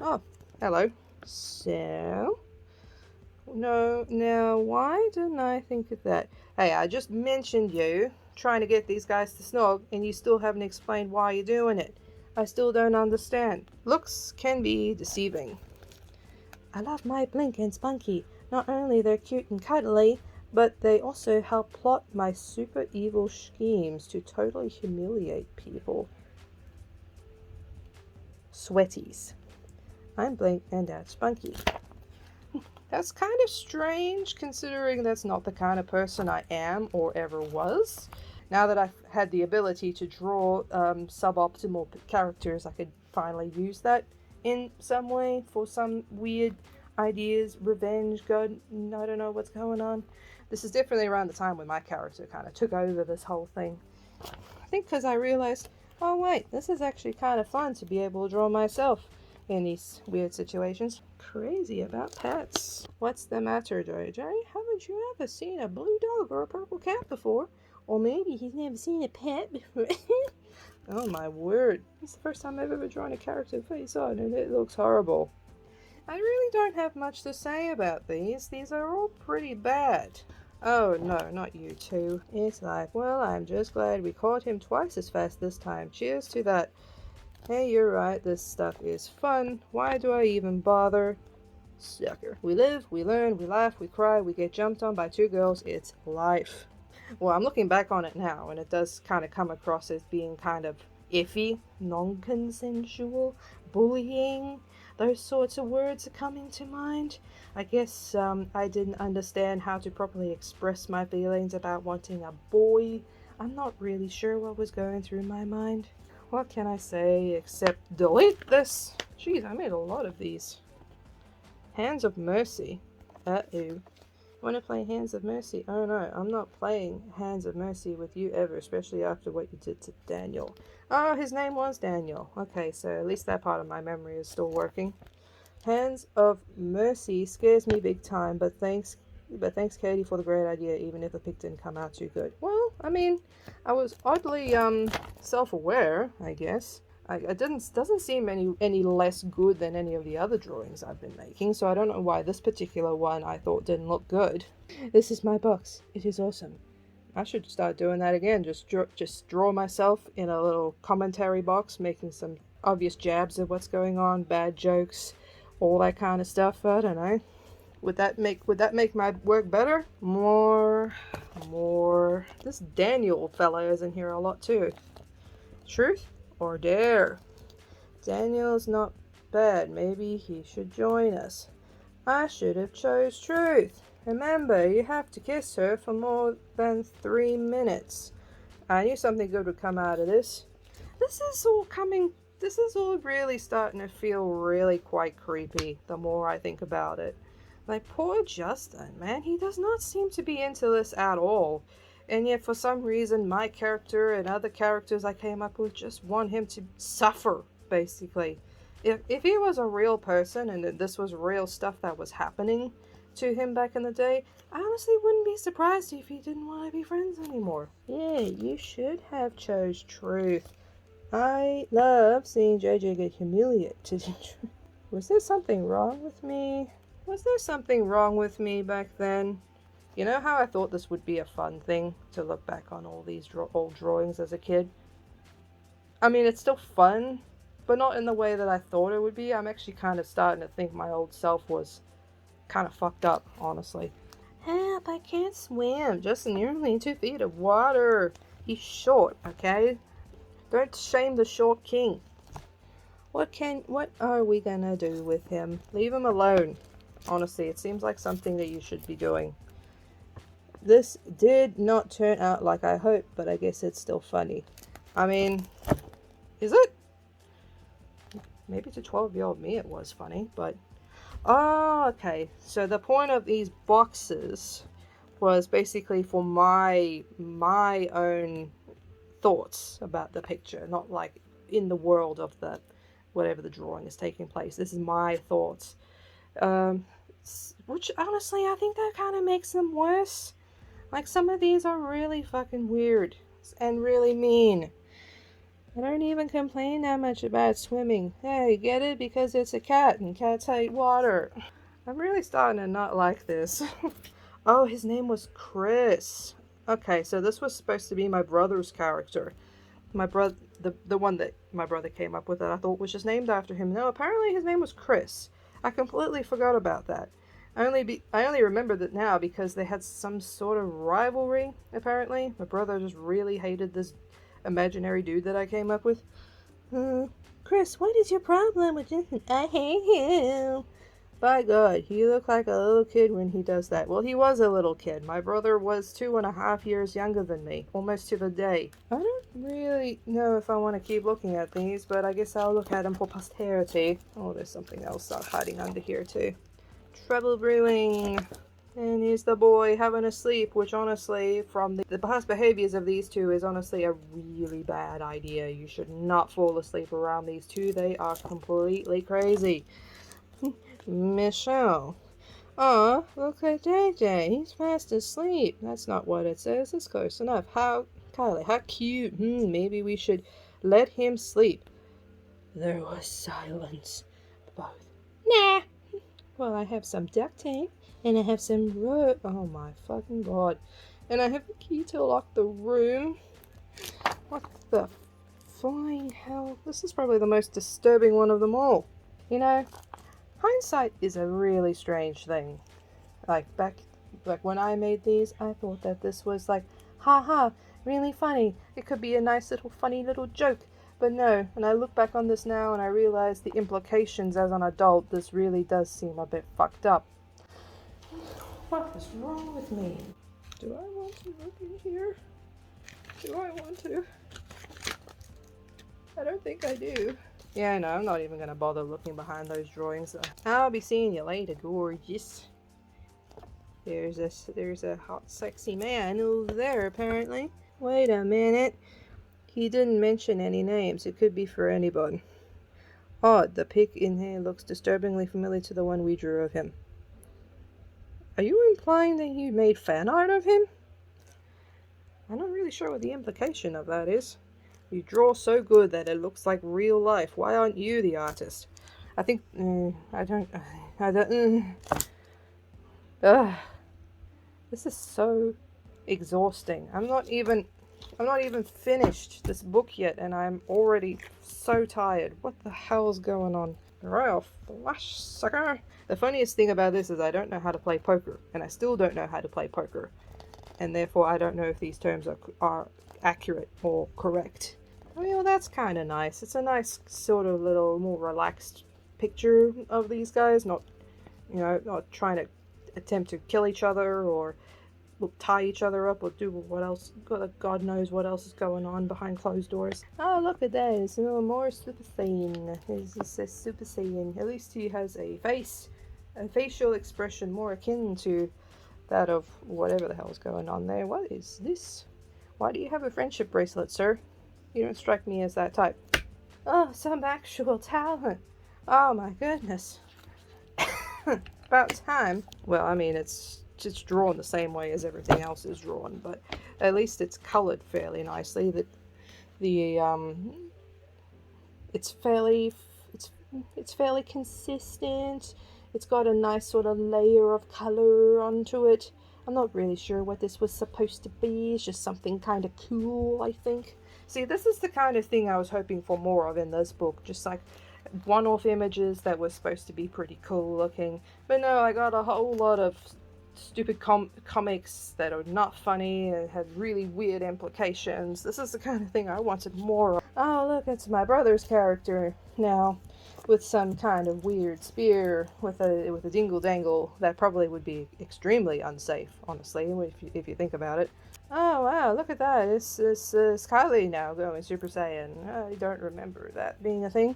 Oh, hello. So, no, now why didn't I think of that? Hey, I just mentioned you trying to get these guys to snog, and you still haven't explained why you're doing it. I still don't understand. Looks can be deceiving. I love my Blink and Spunky. Not only they're cute and cuddly, but they also help plot my super evil schemes to totally humiliate people. Sweaties. I'm Blink and that's Spunky. That's kind of strange considering that's not the kind of person I am or ever was. Now that I've had the ability to draw suboptimal characters, I could finally use that in some way for some weird ideas, revenge, God, I don't know what's going on. This is definitely around the time when my character kind of took over this whole thing. I think because I realized, oh wait, this is actually kind of fun to be able to draw myself in these weird situations. Crazy about pets. What's the matter, JJ? Haven't you ever seen a blue dog or a purple cat before? Or maybe he's never seen a pet before. Oh my word. It's the first time I've ever drawn a character face on and it looks horrible. I really don't have much to say about these. These are all pretty bad. Oh no, not you two. It's like, well, I'm just glad we caught him twice as fast this time. Cheers to that. Hey, you're right, this stuff is fun. Why do I even bother? Sucker. We live, we learn, we laugh, we cry, we get jumped on by two girls. It's life. Well, I'm looking back on it now, and it does kind of come across as being kind of iffy, non-consensual, bullying. Those sorts of words are coming to mind. I guess I didn't understand how to properly express my feelings about wanting a boy. I'm not really sure what was going through my mind. What can I say except delete this? Jeez, I made a lot of these. Hands of Mercy. Uh-oh. Want to play Hands of Mercy? Oh no, I'm not playing Hands of Mercy with you ever, especially after what you did to Daniel. Oh, his name was Daniel. Okay, so at least that part of my memory is still working. Hands of Mercy scares me big time, but thanks Katie for the great idea, even if the pic didn't come out too good. Well, I mean, I was oddly self-aware, I guess. It doesn't seem any less good than any of the other drawings I've been making, so I don't know why this particular one I thought didn't look good. This is my box. It is awesome. I should start doing that again. Just draw myself in a little commentary box, making some obvious jabs of what's going on, bad jokes, all that kind of stuff. I don't know. Would that make my work better? More. This Daniel fella is in here a lot too. Truth or dare? Daniel's not bad. Maybe he should join us. I should have chose truth. Remember, you have to kiss her for more than 3 minutes. I knew something good would come out of this. This is all really starting to feel really quite creepy the more I think about it. Like, poor Justin, man, he does not seem to be into this at all. And yet, for some reason, my character and other characters I came up with just want him to suffer, basically. If he was a real person and this was real stuff that was happening to him back in the day, I honestly wouldn't be surprised if he didn't want to be friends anymore. Yeah, you should have chose truth. I love seeing JJ get humiliated. Was there something wrong with me? Was there something wrong with me back then? You know how I thought this would be a fun thing to look back on all these old drawings as a kid? I mean, it's still fun, but not in the way that I thought it would be. I'm actually kind of starting to think my old self was kind of fucked up, honestly. Help, I can't swim. Just nearly 2 feet of water. He's short, okay? Don't shame the short king. What are we gonna do with him? Leave him alone. Honestly, it seems like something that you should be doing. This did not turn out like I hoped, but I guess it's still funny. I mean, is it? Maybe to 12-year-old me it was funny, but... Oh, okay. So the point of these boxes was basically for my own thoughts about the picture, not like in the world of the whatever the drawing is taking place. This is my thoughts. Which honestly I think that kind of makes them worse. Like some of these are really fucking weird and really mean. I don't even complain that much about swimming. Hey, get it? Because it's a cat and cats hate water. I'm really starting to not like this. Oh, his name was Chris. Okay, so this was supposed to be my brother's character. My brother, the one that my brother came up with that I thought was just named after him. No, apparently his name was Chris. I completely forgot about that. I only remember that now because they had some sort of rivalry, apparently. My brother just really hated this imaginary dude that I came up with. Chris, what is your problem with this? I hate him. By God, you look like a little kid when he does that. Well, he was a little kid. My brother was 2.5 years younger than me, almost to the day. I don't really know if I want to keep looking at these, but I guess I'll look at them for posterity. Oh, there's something else hiding under here too. Trouble brewing. And here's the boy having a sleep, which honestly, from the past behaviors of these two, is honestly a really bad idea. You should not fall asleep around these two. They are completely crazy. Michelle. Aw, look at JJ. He's fast asleep. That's not what it says. It's close enough. Kylie, how cute. Maybe we should let him sleep. There was silence. Both. Nah. Well, I have some duct tape. And I have some rope. Oh my fucking God. And I have the key to lock the room. What the flying hell? This is probably the most disturbing one of them all. You know, hindsight is a really strange thing. Like when I made these, I thought that this was like, haha, really funny. It could be a nice little funny little joke. But no, when I look back on this now and I realize the implications as an adult, this really does seem a bit fucked up. What is wrong with me? Do I want to look in here? Do I want to? I don't think I do. Yeah, no, I'm not even going to bother looking behind those drawings. I'll be seeing you later, gorgeous. There's a hot, sexy man over there, apparently. Wait a minute. He didn't mention any names. It could be for anybody. Odd, the pic in here looks disturbingly familiar to the one we drew of him. Are you implying that you made fan art of him? I'm not really sure what the implication of that is. You draw so good that it looks like real life. Why aren't you the artist? I think... I don't... This is so exhausting. I'm not even finished this book yet, and I'm already so tired. What the hell's going on? Royal flush, sucker. The funniest thing about this is I don't know how to play poker, and I still don't know how to play poker. And therefore I don't know if these terms are accurate or correct. Well, that's kind of nice. It's a nice sort of little more relaxed picture of these guys, not trying to attempt to kill each other or tie each other up or do what else, God knows what else is going on behind closed doors. Oh, look at that, it's a little more Super Saiyan. This is Super Saiyan. At least he has a facial expression more akin to that of whatever the hell's going on there. What is this? Why do you have a friendship bracelet, sir? You don't strike me as that type. Oh, some actual talent. Oh my goodness. About time. Well, I mean, it's drawn the same way as everything else is drawn, but at least it's colored fairly nicely. It's It's fairly consistent. It's got a nice sort of layer of color onto it. I'm not really sure what this was supposed to be. It's just something kind of cool, I think. See, this is the kind of thing I was hoping for more of in this book. Just like one-off images that were supposed to be pretty cool looking. But no, I got a whole lot of stupid comics that are not funny and had really weird implications. This is the kind of thing I wanted more of. Oh, look, it's my brother's character now, with some kind of weird spear with a dingle dangle that probably would be extremely unsafe, honestly, if you think about it. Oh wow, look at that! It's Kylie now going Super Saiyan. I don't remember that being a thing.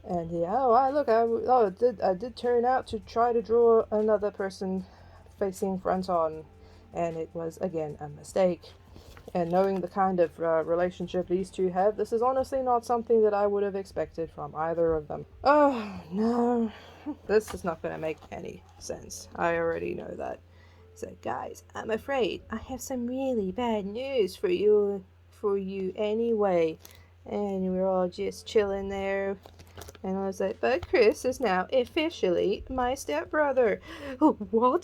And yeah, I did turn out to try to draw another person facing front on, and it was again a mistake. And knowing the kind of relationship these two have, this is honestly not something that I would have expected from either of them. Oh no, this is not going to make any sense. I already know that. So guys, I'm afraid I have some really bad news for you anyway. And we're all just chilling there. And I was like, but Chris is now officially my stepbrother. What?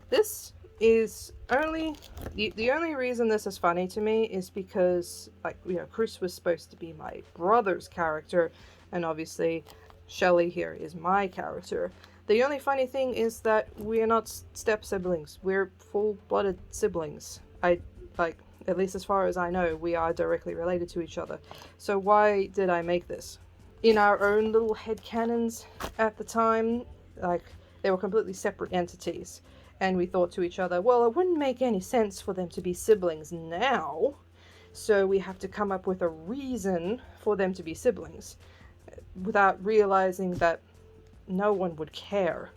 This is only the only reason this is funny to me is because, like, Chris was supposed to be my brother's character, and obviously Shelley here is my character. The only funny thing is that we're not step siblings. We're full-blooded siblings. At least as far as I know, we are directly related to each other. So why did I make this? In our own little headcanons at the time, like, they were completely separate entities. And we thought to each other, well, it wouldn't make any sense for them to be siblings now, so we have to come up with a reason for them to be siblings, without realizing that no one would care.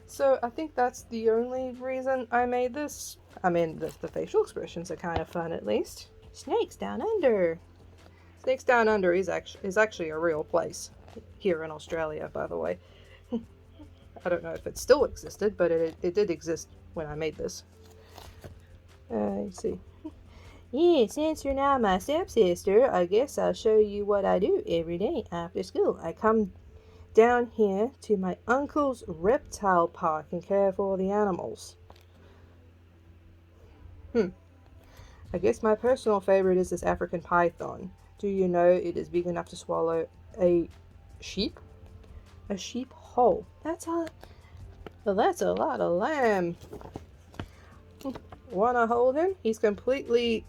So I think that's the only reason I made this. I mean, the facial expressions are kind of fun, at least. Snakes Down Under. Snakes Down Under is actually a real place here in Australia, by the way. I don't know if it still existed, but it did exist when I made this. Let's see. Yeah, since you're now my stepsister, I guess I'll show you what I do every day after school. I come down here to my uncle's reptile park and care for the animals. I guess my personal favorite is this African python. Do you know it is big enough to swallow a sheep? A sheep whole. That's a lot of lamb. Wanna hold him? He's completely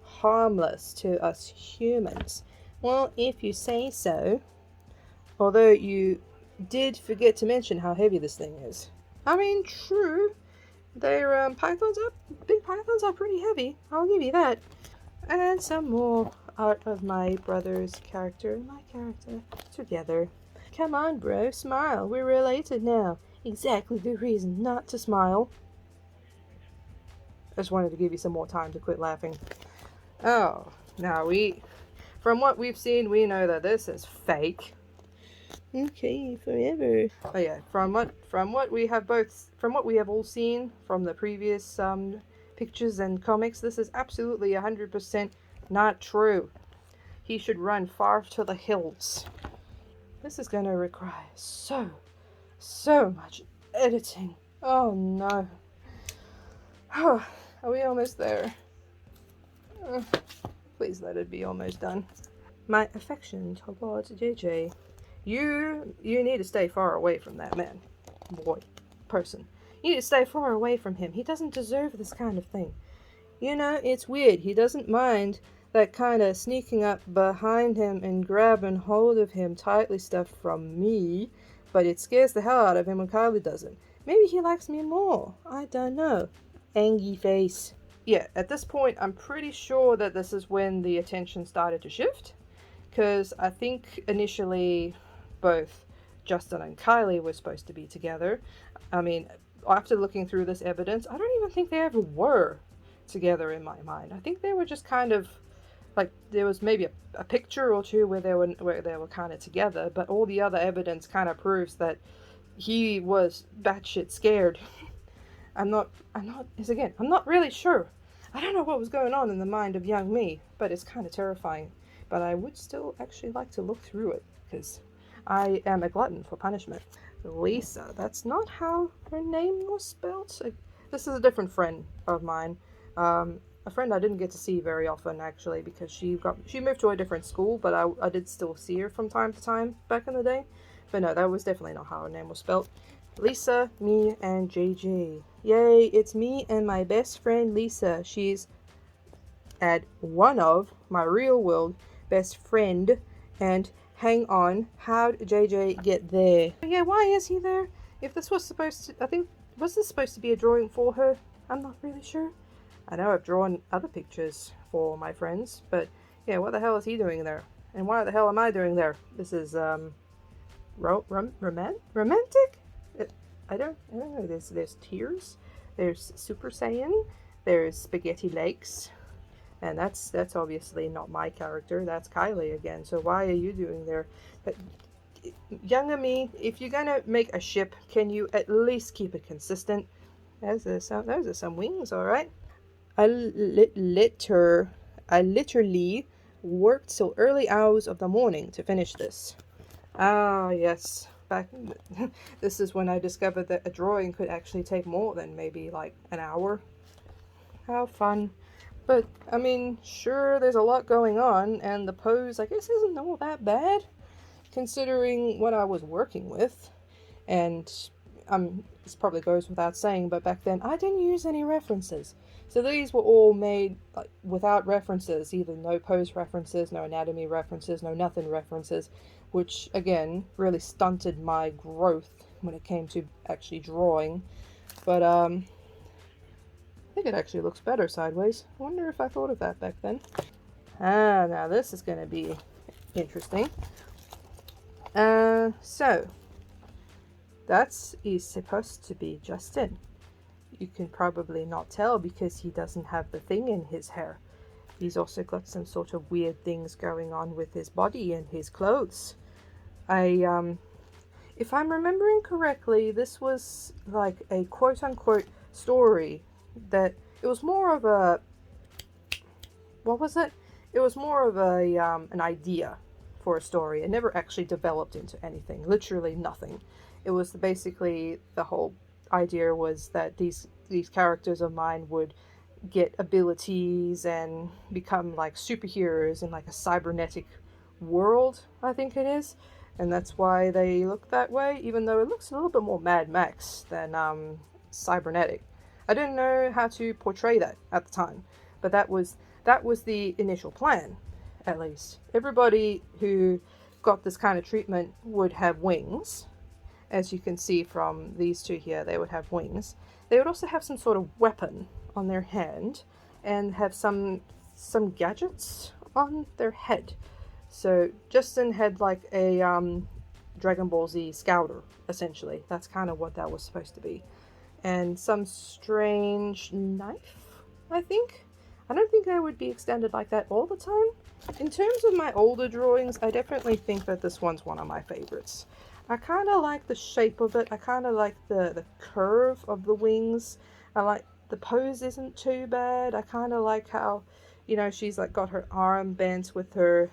harmless to us humans. Well, if you say so. Although you did forget to mention how heavy this thing is. I mean, true. Their big pythons are pretty heavy. I'll give you that. And some more art of my brother's character and my character together. Come on, bro, smile. We're related now. Exactly the reason not to smile. I just wanted to give you some more time to quit laughing. Oh, now from what we've seen, we know that this is fake. Okay, forever. Oh yeah, from what we have all seen from the previous pictures and comics, this is absolutely 100% not true. He should run far to the hills. This is going to require so much editing. Oh no. Are we almost there? Please let it be almost done. My affection towards JJ. You need to stay far away from that man. Person. You need to stay far away from him. He doesn't deserve this kind of thing. You know, it's weird. He doesn't mind that kind of sneaking up behind him and grabbing hold of him tightly stuff from me, but it scares the hell out of him when Kylie does it. Maybe he likes me more. I don't know. Angry face. Yeah, at this point, I'm pretty sure that this is when the attention started to shift, because I think initially both Justin and Kylie were supposed to be together. I mean, after looking through this evidence, I don't even think they ever were together in my mind. I think they were just kind of like, there was maybe a picture or two where they were kind of together, but all the other evidence kind of proves that he was batshit scared. I'm not really sure. I don't know what was going on in the mind of young me, but it's kind of terrifying but I would still actually like to look through it because I am a glutton for punishment. Lisa, that's not how her name was spelled. This is a different friend of mine. A friend I didn't get to see very often actually because she moved to a different school, but I did still see her from time to time back in the day. But no, that was definitely not how her name was spelled. Lisa, me, and JJ. Yay, it's me and my best friend Lisa. She's at one of my real world best friend. And hang on, how'd JJ get there? Yeah, why is he there? If this was supposed to, I think, was this supposed to be a drawing for her? I'm not really sure. I know I've drawn other pictures for my friends, but yeah, what the hell is he doing there? And why the hell am I doing there? This is, romantic? I don't know. There's tears, there's Super Saiyan, there's spaghetti legs, and that's obviously not my character. That's Kylie again. So why are you doing there? Younger me, if you're gonna make a ship, can you at least keep it consistent? Those are some wings, all right. I literally worked till early hours of the morning to finish this. Ah, yes. Back, this is when I discovered that a drawing could actually take more than maybe like an hour. How fun. But, I mean, sure, there's a lot going on, and the pose, I guess, isn't all that bad, considering what I was working with. And, this probably goes without saying, but back then, I didn't use any references. So these were all made like, without references, either no pose references, no anatomy references, no nothing references, which, again, really stunted my growth when it came to actually drawing. But, I think it actually looks better sideways. I wonder if I thought of that back then. Ah, now this is going to be interesting. So, that is supposed to be Justin. You can probably not tell because he doesn't have the thing in his hair. He's also got some sort of weird things going on with his body and his clothes. If I'm remembering correctly, this was like a quote-unquote story that it was more of a, what was it? It was more of a an idea for a story. It never actually developed into anything. Literally nothing. It was basically the whole idea was that these characters of mine would get abilities and become like superheroes in like a cybernetic world, I think it is. And that's why they look that way, even though it looks a little bit more Mad Max than cybernetic. I didn't know how to portray that at the time, but that was the initial plan, at least. Everybody who got this kind of treatment would have wings. As you can see from these two here, they would have wings. They would also have some sort of weapon on their hand and have some gadgets on their head. So Justin had like a Dragon Ball Z scouter, essentially. That's kind of what that was supposed to be. And some strange knife, I think. I don't think they would be extended like that all the time. In terms of my older drawings, I definitely think that this one's one of my favorites. I kind of like the shape of it. I kind of like the curve of the wings. I like the pose isn't too bad. I kind of like how, you know, she's like got her arm bent with her,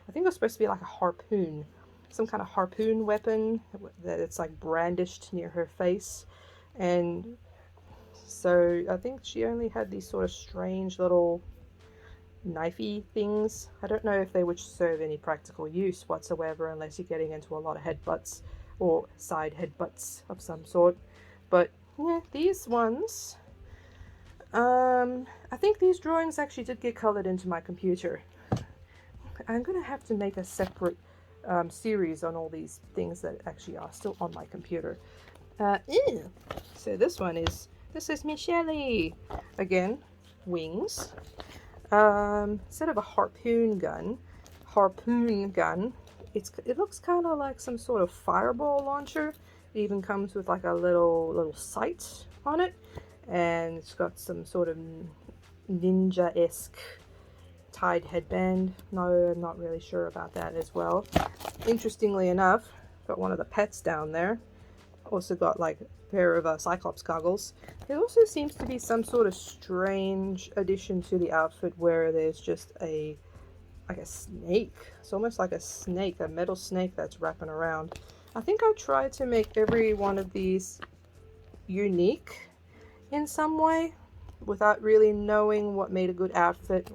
I think it was supposed to be like a harpoon. Some kind of harpoon weapon that it's like brandished near her face. And so I think she only had these sort of strange little knifey things. I don't know if they would serve any practical use whatsoever unless you're getting into a lot of headbutts or side headbutts of some sort. But yeah, these ones, I think these drawings actually did get colored into my computer. I'm gonna have to make a separate series on all these things that actually are still on my computer. So this is Michelle again, wings. Instead of a harpoon gun, it looks kind of like some sort of fireball launcher. It even comes with like a little sight on it, and it's got some sort of ninja-esque tied headband. No, I'm not really sure about that as well. Interestingly enough, got one of the pets down there. Also got like a pair of Cyclops goggles. There also seems to be some sort of strange addition to the outfit where there's just a like a snake. It's almost like a snake, a metal snake that's wrapping around. I think I tried to make every one of these unique in some way without really knowing what made a good outfit.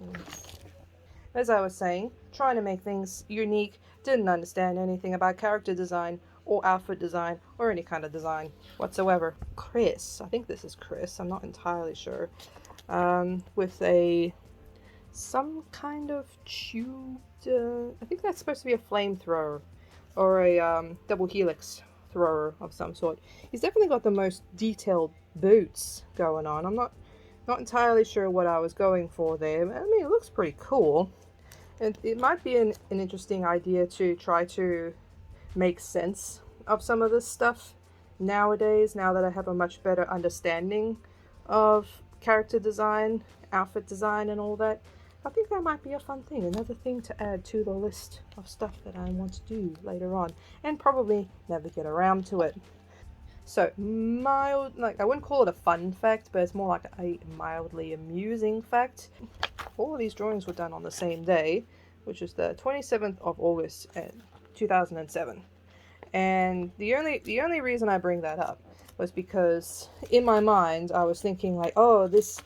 As I was saying, trying to make things unique, didn't understand anything about character design or outfit design or any kind of design whatsoever. Chris, I think this is Chris, I'm not entirely sure, with a some kind of tube. I think that's supposed to be a flamethrower or a double helix thrower of some sort. He's definitely got the most detailed boots going on. I'm not entirely sure what I was going for there. I mean, it looks pretty cool. And it might be an interesting idea to try to make sense of some of this stuff nowadays, now that I have a much better understanding of character design, outfit design, and all that. I think that might be a fun thing, another thing to add to the list of stuff that I want to do later on, and probably never get around to it. So, mild, like, I wouldn't call it a fun fact, but it's more like a mildly amusing fact. All of these drawings were done on the same day, which is the 27th of August 2007. And the only reason I bring that up was because in my mind I was thinking like, oh, this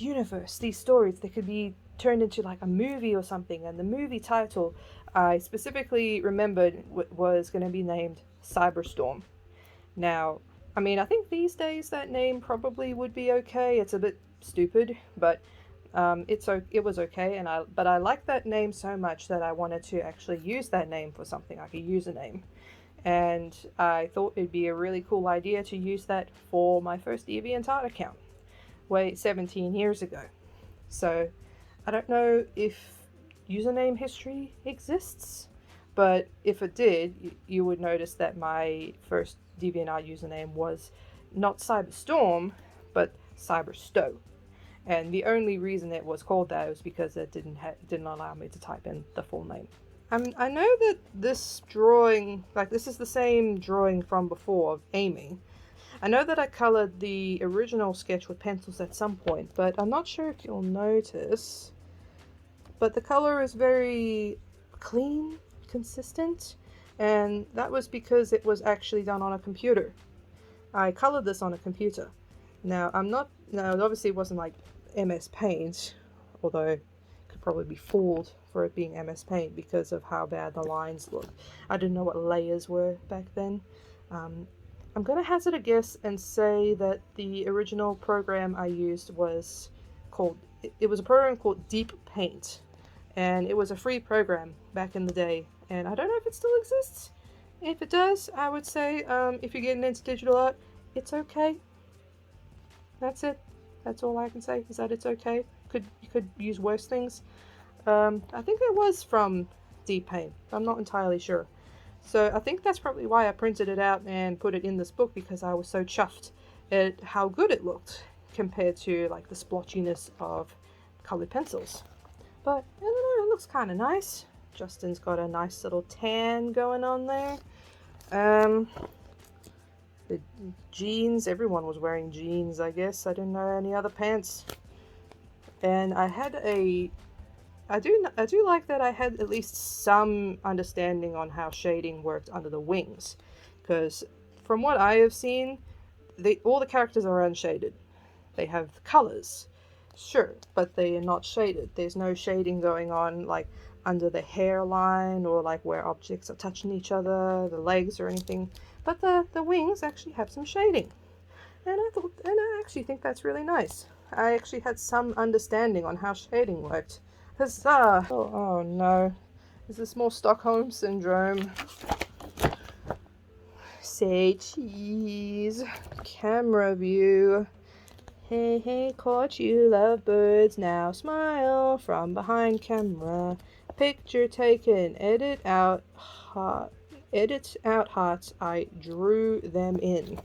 universe, these stories, they could be turned into like a movie or something, and the movie title I specifically remembered was going to be named Cyberstorm. Now, I mean, I think these days that name probably would be okay. It's a bit stupid, but it was okay, but I liked that name so much that I wanted to actually use that name for something, like a username. And I thought it'd be a really cool idea to use that for my first DeviantArt account, 17 years ago. So I don't know if username history exists, but if it did, you would notice that my first DeviantArt username was not Cyberstorm, but Cyberstow. And the only reason it was called that was because it didn't allow me to type in the full name. I know that this drawing, like this is the same drawing from before of Amy. I know that I colored the original sketch with pencils at some point, but I'm not sure if you'll notice. But the color is very clean, consistent, and that was because it was actually done on a computer. I colored this on a computer. Now, it obviously wasn't like MS Paint, although I could probably be fooled for it being MS Paint because of how bad the lines look. I didn't know what layers were back then. I'm going to hazard a guess and say that the original program I used was it was a program called Deep Paint, and it was a free program back in the day, and I don't know if it still exists. If it does, I would say if you're getting into digital art, it's okay. That's it. That's all I can say, is that it's okay. You could use worse things. I think it was from Deep Paint. I'm not entirely sure. So I think that's probably why I printed it out and put it in this book, because I was so chuffed at how good it looked compared to like the splotchiness of colored pencils. But I don't know, it looks kind of nice. Justin's got a nice little tan going on there. The jeans, everyone was wearing jeans, I guess. I didn't know any other pants. And I do like that I had at least some understanding on how shading worked under the wings, because from what I have seen, all the characters are unshaded. They have colors, sure, but they are not shaded. There's no shading going on like under the hairline or like where objects are touching each other, the legs or anything. But the wings actually have some shading, and I actually think that's really nice. I actually had some understanding on how shading worked. Huzzah! Oh no. Is this more Stockholm Syndrome? Say cheese. Camera view. Hey, hey, caught you love birds. Now smile from behind camera. Picture taken. Edit out hearts. I drew them in.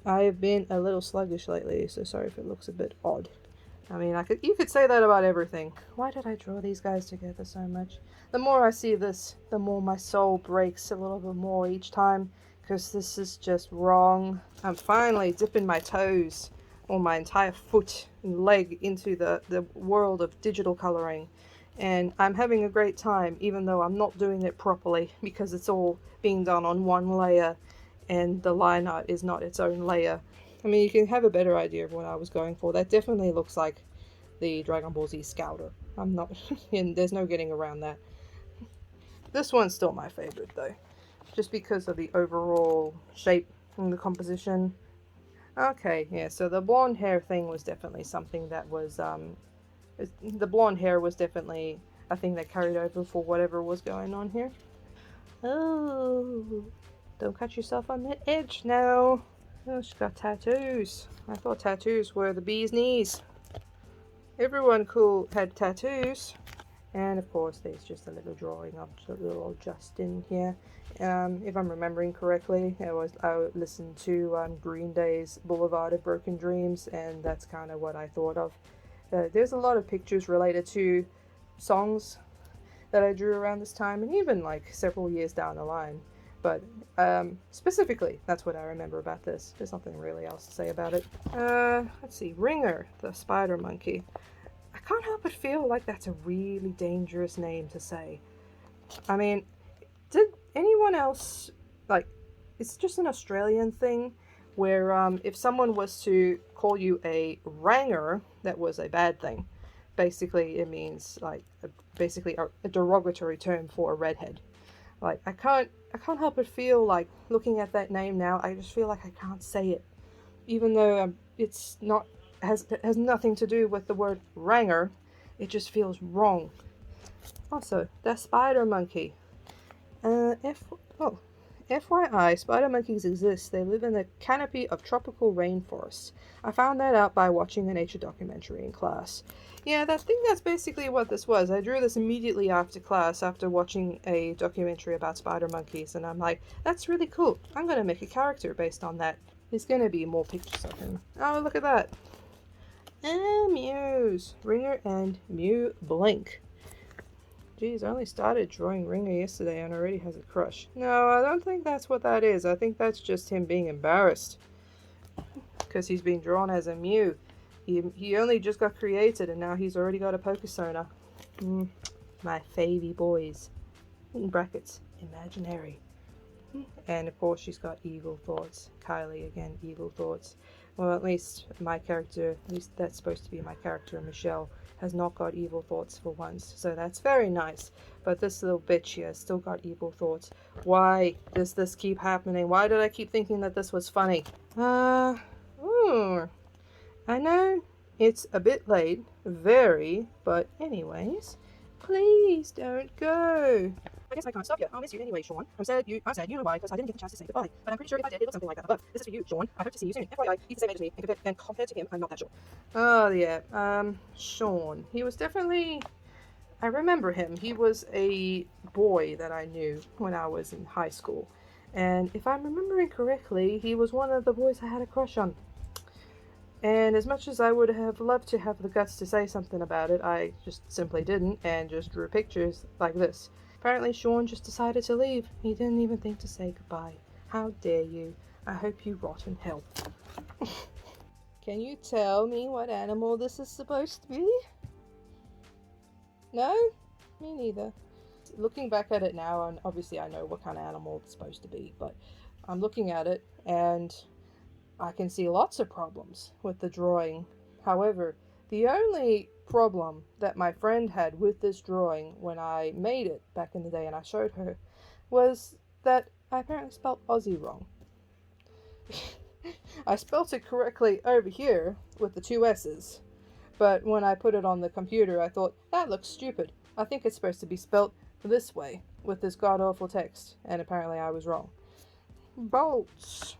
I have been a little sluggish lately, so sorry if it looks a bit odd. I mean, you could say that about everything. Why did I draw these guys together so much? The more I see this, the more my soul breaks a little bit more each time, because this is just wrong. I'm finally dipping my toes or my entire foot and leg into the world of digital coloring. And I'm having a great time, even though I'm not doing it properly because it's all being done on one layer and the line art is not its own layer. I mean, you can have a better idea of what I was going for. That definitely looks like the Dragon Ball Z Scouter. I'm not, and there's no getting around that. This one's still my favorite though, just because of the overall shape and the composition. Okay, yeah, so the blonde hair thing was definitely something that was, the blonde hair was definitely a thing that carried over for whatever was going on here. Oh, don't cut yourself on the edge now. Oh, she's got tattoos. I thought tattoos were the bee's knees. Everyone cool had tattoos. And of course, there's just a little drawing of little Justin here. If I'm remembering correctly, I listened to Green Day's Boulevard of Broken Dreams, and that's kind of what I thought of. There's a lot of pictures related to songs that I drew around this time, and even like several years down the line. But specifically, that's what I remember about this. There's nothing really else to say about it. Let's see, Ringer, the spider monkey. I can't help but feel like that's a really dangerous name to say. I mean, did anyone else, like, it's just an Australian thing where if someone was to call you a ranger, that was a bad thing. Basically, it means like basically a derogatory term for a redhead. Like, I can't help but feel like looking at that name now, I just feel like I can't say it, even though it's not has nothing to do with the word ranger. It just feels wrong. Also, that spider monkey. FYI, spider monkeys exist. They live in a canopy of tropical rainforests. I found that out by watching a nature documentary in class. Yeah, I think that's basically what this was. I drew this immediately after class, after watching a documentary about spider monkeys, and I'm like, that's really cool. I'm going to make a character based on that. There's going to be more pictures of him. Oh, look at that. Mews. Ringer and Mew Blink. Geez, I only started drawing Ringer yesterday and already has a crush. No, I don't think that's what that is. I think that's just him being embarrassed. Because he's being drawn as a Mew. He only just got created and now he's already got a Pokesona. My favy boys. In brackets, imaginary. And of course she's got evil thoughts. Kylie again, evil thoughts. Well, at least my character, at least that's supposed to be my character, Michelle, has not got evil thoughts for once. So that's very nice. But this little bitch here has still got evil thoughts. Why does this keep happening? Why did I keep thinking that this was funny? I know it's a bit late, very, but anyways, please don't go. I guess I can't stop you. I'll miss you anyway, Sean. I'm sad you know why, because I didn't get the chance to say goodbye. But I'm pretty sure if I did, it looked something like that above. This is for you, Sean. I hope to see you soon. FYI, he's the same age as me, and compared to him, I'm not that short. Oh, yeah. Sean. He was definitely... I remember him. He was a boy that I knew when I was in high school. And if I'm remembering correctly, he was one of the boys I had a crush on. And as much as I would have loved to have the guts to say something about it, I just simply didn't, and just drew pictures like this. Apparently Sean just decided to leave. He didn't even think to say goodbye. How dare you? I hope you rot in hell. Can you tell me what animal this is supposed to be? No? Me neither. Looking back at it now, and obviously I know what kind of animal it's supposed to be, but I'm looking at it and I can see lots of problems with the drawing. However, the only problem that my friend had with this drawing when I made it back in the day and I showed her was that I apparently spelled Aussie wrong. I spelt it correctly over here with the two S's, but when I put it on the computer I thought, that looks stupid. I think it's supposed to be spelt this way with this god-awful text, and apparently I was wrong. Bolts.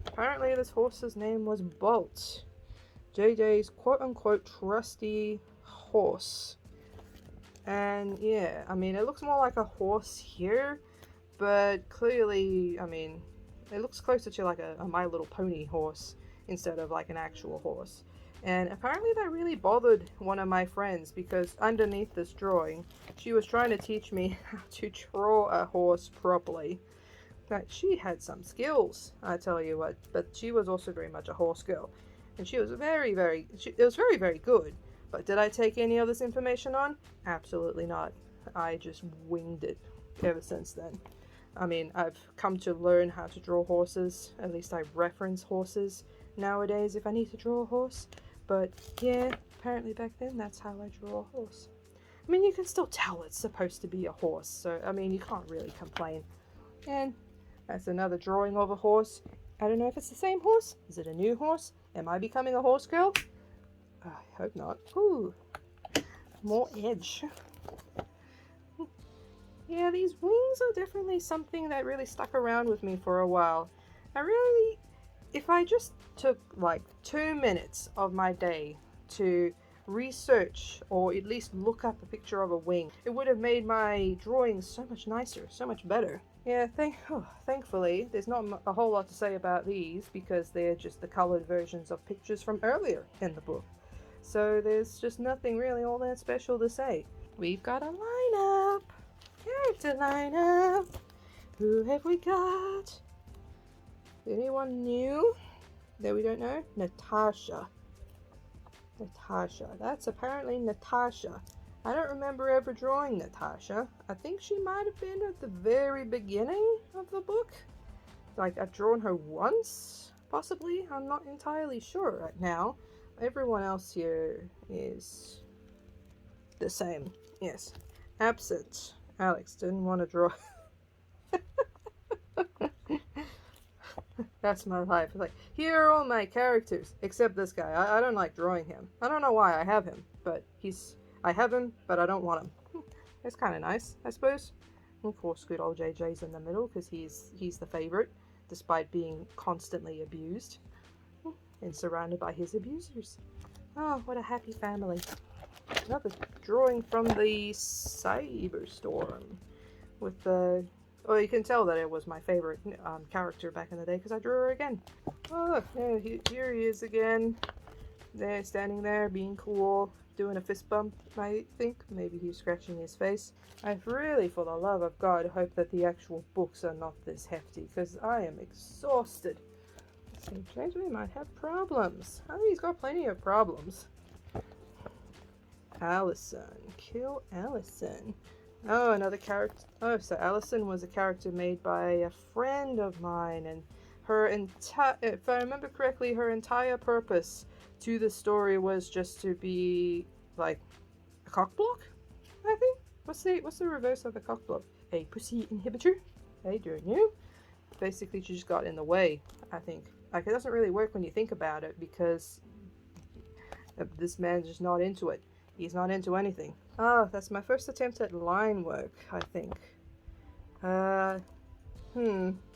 Apparently this horse's name was Bolt. JJ's quote-unquote trusty horse. And yeah, I mean, it looks more like a horse here, but clearly, I mean, it looks closer to like a My Little Pony horse instead of like an actual horse. And apparently that really bothered one of my friends, because underneath this drawing, she was trying to teach me how to draw a horse properly. That she had some skills, I tell you what. But she was also very much a horse girl, and she was it was very, very good. But did I take any of this information on? Absolutely not. I just winged it ever since then. I mean, I've come to learn how to draw horses. At least I reference horses nowadays if I need to draw a horse. But yeah, apparently back then that's how I draw a horse. I mean, you can still tell it's supposed to be a horse, so I mean, you can't really complain. And that's another drawing of a horse. I don't know if it's the same horse. Is it a new horse? Am I becoming a horse girl? I hope not. Ooh, more edge. Yeah, these wings are definitely something that really stuck around with me for a while. If I just took like 2 minutes of my day to research or at least look up a picture of a wing, it would have made my drawing so much nicer, so much better. Yeah, thankfully, there's not a whole lot to say about these because they're just the colored versions of pictures from earlier in the book. So there's just nothing really all that special to say. We've got a lineup. Character lineup. Who have we got? Anyone new that we don't know? Natasha. Natasha. That's apparently Natasha. I don't remember ever drawing Natasha. I think she might have been at the very beginning of the book. Like, I've drawn her once, possibly. I'm not entirely sure right now. Everyone else here is the same. Yes. Absent. Alex didn't want to draw. That's my life. It's like, here are all my characters, except this guy. I don't like drawing him. I don't know why I have him, but I have him, but I don't want him. It's kind of nice, I suppose. And of course, good old JJ's in the middle, because he's the favorite, despite being constantly abused. And surrounded by his abusers. Oh, what a happy family. Another drawing from the Cyberstorm with the... Oh, you can tell that it was my favorite character back in the day because I drew her again. Oh, yeah, here he is again. There, standing there, being cool, doing a fist bump, I think. Maybe he's scratching his face. I really, for the love of God, hope that the actual books are not this hefty because I am exhausted. Seems we might have problems. I think he's got plenty of problems. Allison. Kill Allison. Oh, another character. Oh, so Allison was a character made by a friend of mine, and her if I remember correctly, her entire purpose to the story was just to be like a cockblock, I think. What's the reverse of a cockblock? A pussy inhibitor? Hey, do you? Basically, she just got in the way, I think. Like, it doesn't really work when you think about it because this man's just not into it. He's not into anything. Oh, that's my first attempt at line work, I think. I don't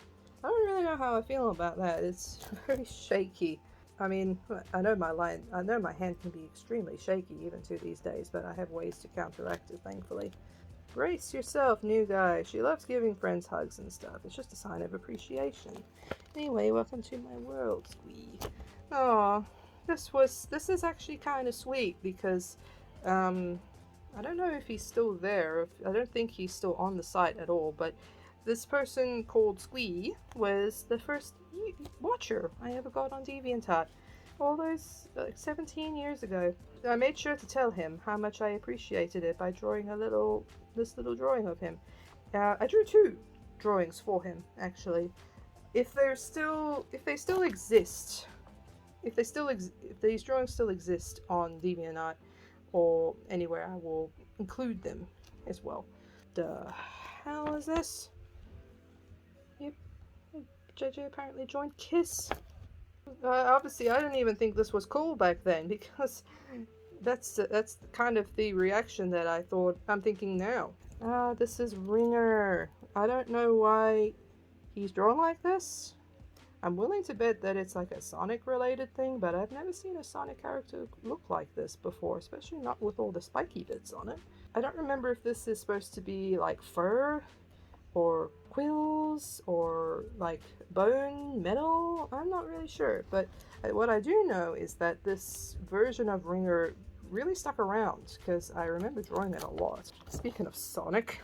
really know how I feel about that. It's very shaky. I mean, I know my hand can be extremely shaky even to these days, but I have ways to counteract it, thankfully. Brace yourself, new guy. She loves giving friends hugs and stuff. It's just a sign of appreciation. Anyway, welcome to my world, Squee. Aw, this is actually kind of sweet because, I don't know if he's still there. I don't think he's still on the site at all, but this person called Squee was the first watcher I ever got on DeviantArt. All those 17 years ago. I made sure to tell him how much I appreciated it by drawing this little drawing of him. I drew 2 drawings for him, actually. If these drawings still exist on DeviantArt or anywhere, I will include them as well. The hell is this? Yep, JJ apparently joined Kiss. Obviously, I didn't even think this was cool back then because that's kind of the reaction that I'm thinking now. This is Ringer. I don't know why he's drawn like this. I'm willing to bet that it's like a Sonic related thing, but I've never seen a Sonic character look like this before, especially not with all the spiky bits on it. I don't remember if this is supposed to be like fur or quills or like bone, metal. I'm not really sure, but what I do know is that this version of Ringer really stuck around because I remember drawing it a lot. Speaking of Sonic,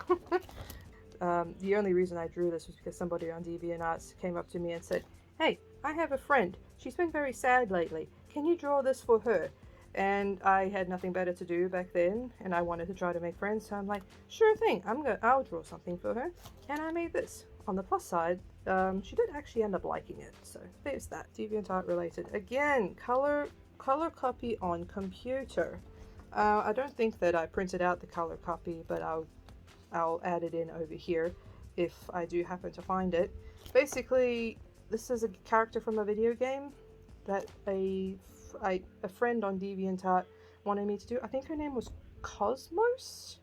The only reason I drew this was because somebody on DeviantArt came up to me and said, "Hey, I have a friend. She's been very sad lately. Can you draw this for her?" And I had nothing better to do back then, and I wanted to try to make friends, so I'm like, sure thing, I'll draw something for her. And I made this. On the plus side, she did actually end up liking it, so there's that. DeviantArt related. Again, color copy on computer. I don't think that I printed out the color copy, but I'll add it in over here if I do happen to find it. Basically, this is a character from a video game that a friend on DeviantArt wanted me to do. I think her name was Cosmos?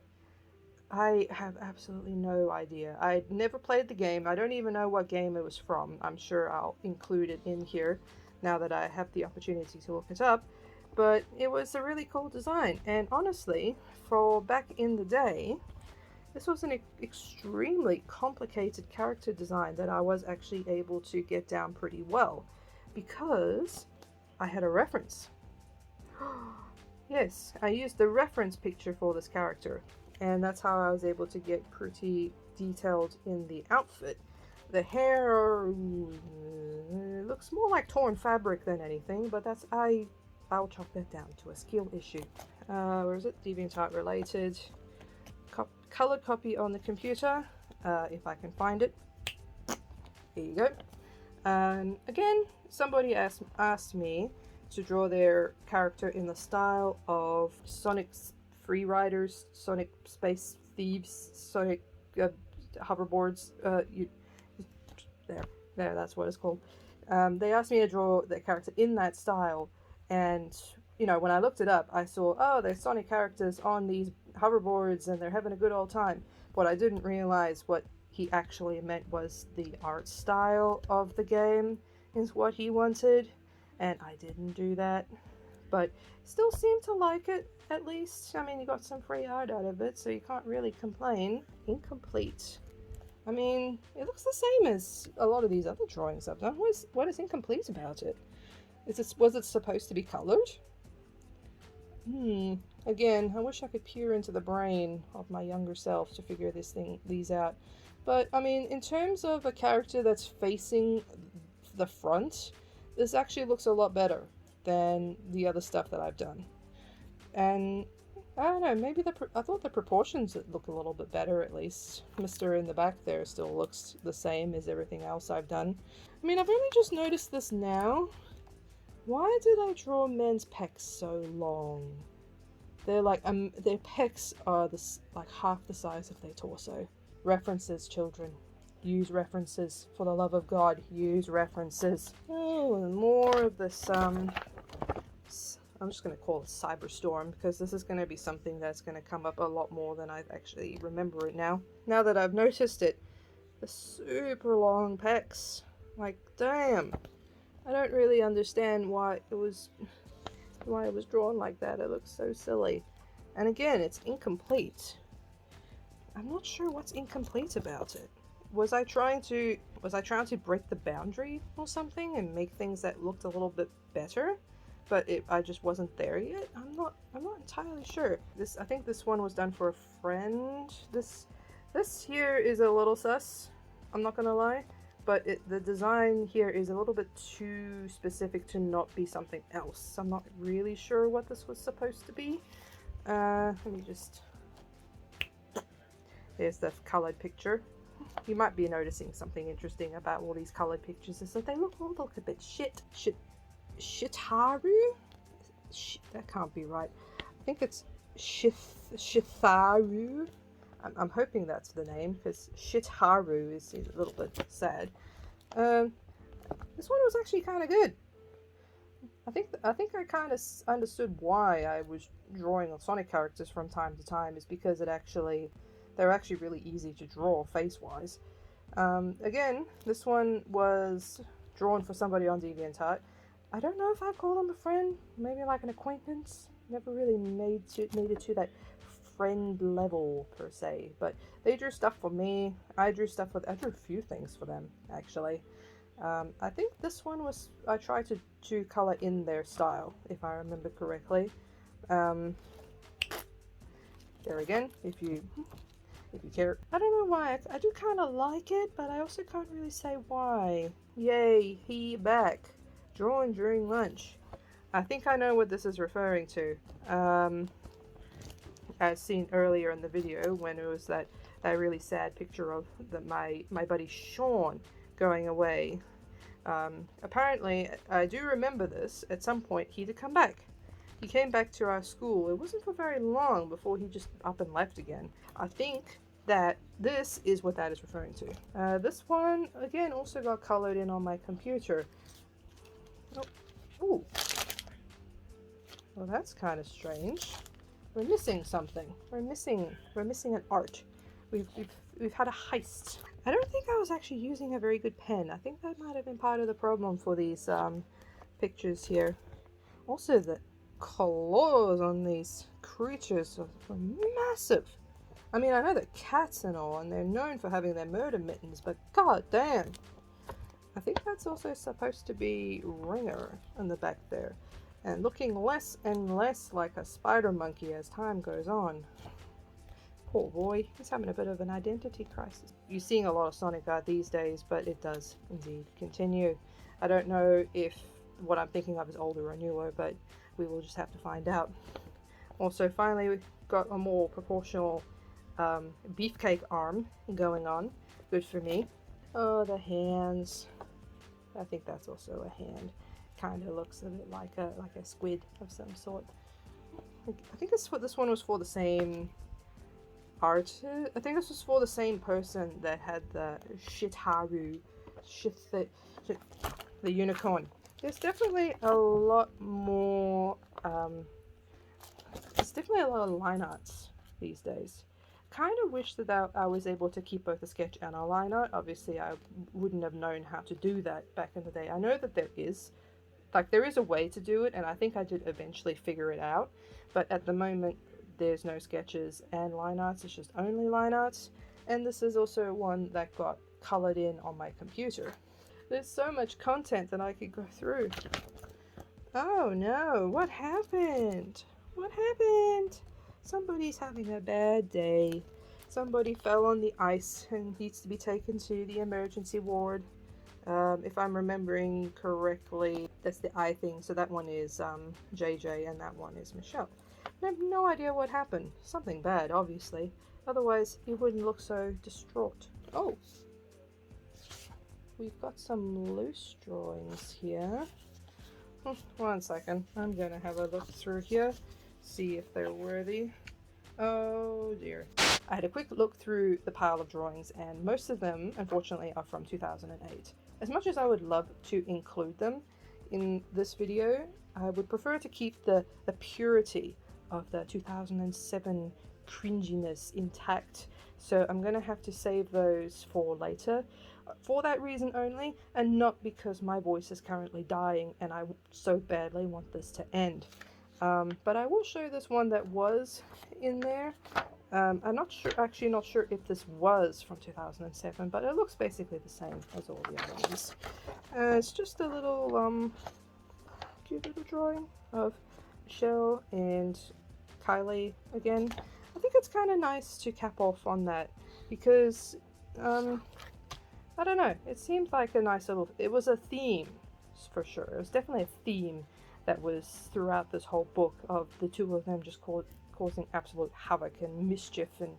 I have absolutely no idea. I never played the game. I don't even know what game it was from. I'm sure I'll include it in here now that I have the opportunity to look it up. But it was a really cool design, and honestly, for back in the day, this was an extremely complicated character design that I was actually able to get down pretty well because I had a reference. Yes, I used the reference picture for this character, and that's how I was able to get pretty detailed in the outfit. The hair looks more like torn fabric than anything, but that's I'll chalk that down to a skill issue. Where is it? DeviantArt related. Colored copy on the computer, if I can find it. Here you go. Again, somebody asked me to draw their character in the style of Sonic Freeriders, Sonic Space Thieves, Sonic hoverboards. There, that's what it's called. They asked me to draw their character in that style, and you know, when I looked it up, I saw, oh, there's Sonic characters on these hoverboards and they're having a good old time. What I didn't realize what he actually meant was the art style of the game is what he wanted, and I didn't do that. But still seemed to like it, at least. I mean, you got some free art out of it, so you can't really complain. Incomplete. I mean, it looks the same as a lot of these other drawings I've done. What is incomplete about it? Was it supposed to be colored? Again, I wish I could peer into the brain of my younger self to figure these out. But, I mean, in terms of a character that's facing the front, this actually looks a lot better than the other stuff that I've done. And, I don't know, maybe I thought the proportions look a little bit better, at least. Mr. in the back there still looks the same as everything else I've done. I mean, I've only just noticed this now. Why did I draw men's pecs so long? They're like, their pecs are like half the size of their torso. References, children. Use references. For the love of God, use references. Oh, and more of this, I'm just going to call it Cyberstorm, because this is going to be something that's going to come up a lot more than I actually remember it now. Now that I've noticed it, the super long pecs. Like, damn. I don't really understand why it was drawn like that. It looks so silly. And again, it's incomplete. I'm not sure what's incomplete about it. Was I trying to break the boundary or something and make things that looked a little bit better? But I just wasn't there yet. I'm not entirely sure. I think this one was done for a friend. This here is a little sus. I'm not gonna lie. But the design here is a little bit too specific to not be something else. I'm not really sure what this was supposed to be. Let me just... There's the colored picture. You might be noticing something interesting about all these colored pictures is that they look a bit shitaru? That can't be right. I think it's shitharu. I'm hoping that's the name, because Shitharu is a little bit sad. This one was actually kind of good. I think I kind of understood why I was drawing on Sonic characters from time to time, is because they're actually really easy to draw face-wise. Again, this one was drawn for somebody on DeviantArt. I don't know if I'd call them a friend, maybe like an acquaintance. Never really made it to that friend level per se, but they drew stuff for me. I drew a few things for them actually. I think this one I tried to color in their style, if I remember correctly. There again, if if you care. I don't know why. I do kind of like it, but I also can't really say why. Yay, he back. Drawn during lunch. I think I know what this is referring to. As seen earlier in the video when it was that really sad picture of my buddy Sean going away. Apparently, I do remember this, at some point he did come back. He came back to our school. It wasn't for very long before he just up and left again. I think that this is what that is referring to. This one, again, also got colored in on my computer. Oh, ooh. Well, that's kind of strange. We're missing something. We're missing an art. We've had a heist. I don't think I was actually using a very good pen. I think that might have been part of the problem for these pictures here. Also, the claws on these creatures are massive. I mean, I know they're cats and all, and they're known for having their murder mittens, but god damn. I think that's also supposed to be Ringer on the back there, and looking less and less like a spider monkey as time goes on. Poor boy, he's having a bit of an identity crisis. You're seeing a lot of Sonic art these days, but it does indeed continue. I don't know if what I'm thinking of is older or newer, but we will just have to find out. Also, finally, we've got a more proportional beefcake arm going on. Good for me. Oh, the hands. I think that's also a hand. Kind of looks a bit like a squid of some sort. I think this one was for the same artist. I think this was for the same person that had the Shitharu, the unicorn. There's definitely a lot more. There's definitely a lot of line arts these days. Kind of wish that I was able to keep both a sketch and a line art. Obviously, I wouldn't have known how to do that back in the day. I know that there is a way to do it, and I think I did eventually figure it out. But at the moment, there's no sketches and line arts. It's just only line arts. And this is also one that got colored in on my computer. There's so much content that I could go through. Oh no, what happened? What happened? Somebody's having a bad day. Somebody fell on the ice and needs to be taken to the emergency ward. If I'm remembering correctly, that's the eye thing. So that one is JJ and that one is Michelle. I have no idea what happened. Something bad, obviously. Otherwise, he wouldn't look so distraught. Oh! We've got some loose drawings here. 1 second. I'm gonna have a look through here. See if they're worthy. Oh dear. I had a quick look through the pile of drawings, and most of them, unfortunately, are from 2008. As much as I would love to include them in this video, I would prefer to keep the purity of the 2007 cringiness intact. So I'm gonna have to save those for later, for that reason only, and not because my voice is currently dying and I so badly want this to end. But I will show this one that was in there. I'm not sure if this was from 2007, but it looks basically the same as all the other ones. It's just a little cute little drawing of Michelle and Kylie again. I think it's kind of nice to cap off on that because I don't know, it seemed like a nice little, it was a theme for sure. It was definitely a theme that was throughout this whole book of the two of them just causing absolute havoc and mischief and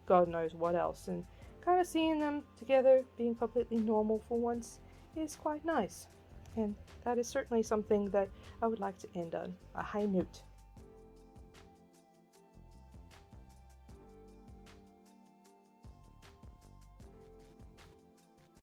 God knows what else, and kind of seeing them together being completely normal for once is quite nice, and that is certainly something that I would like to end on a high note.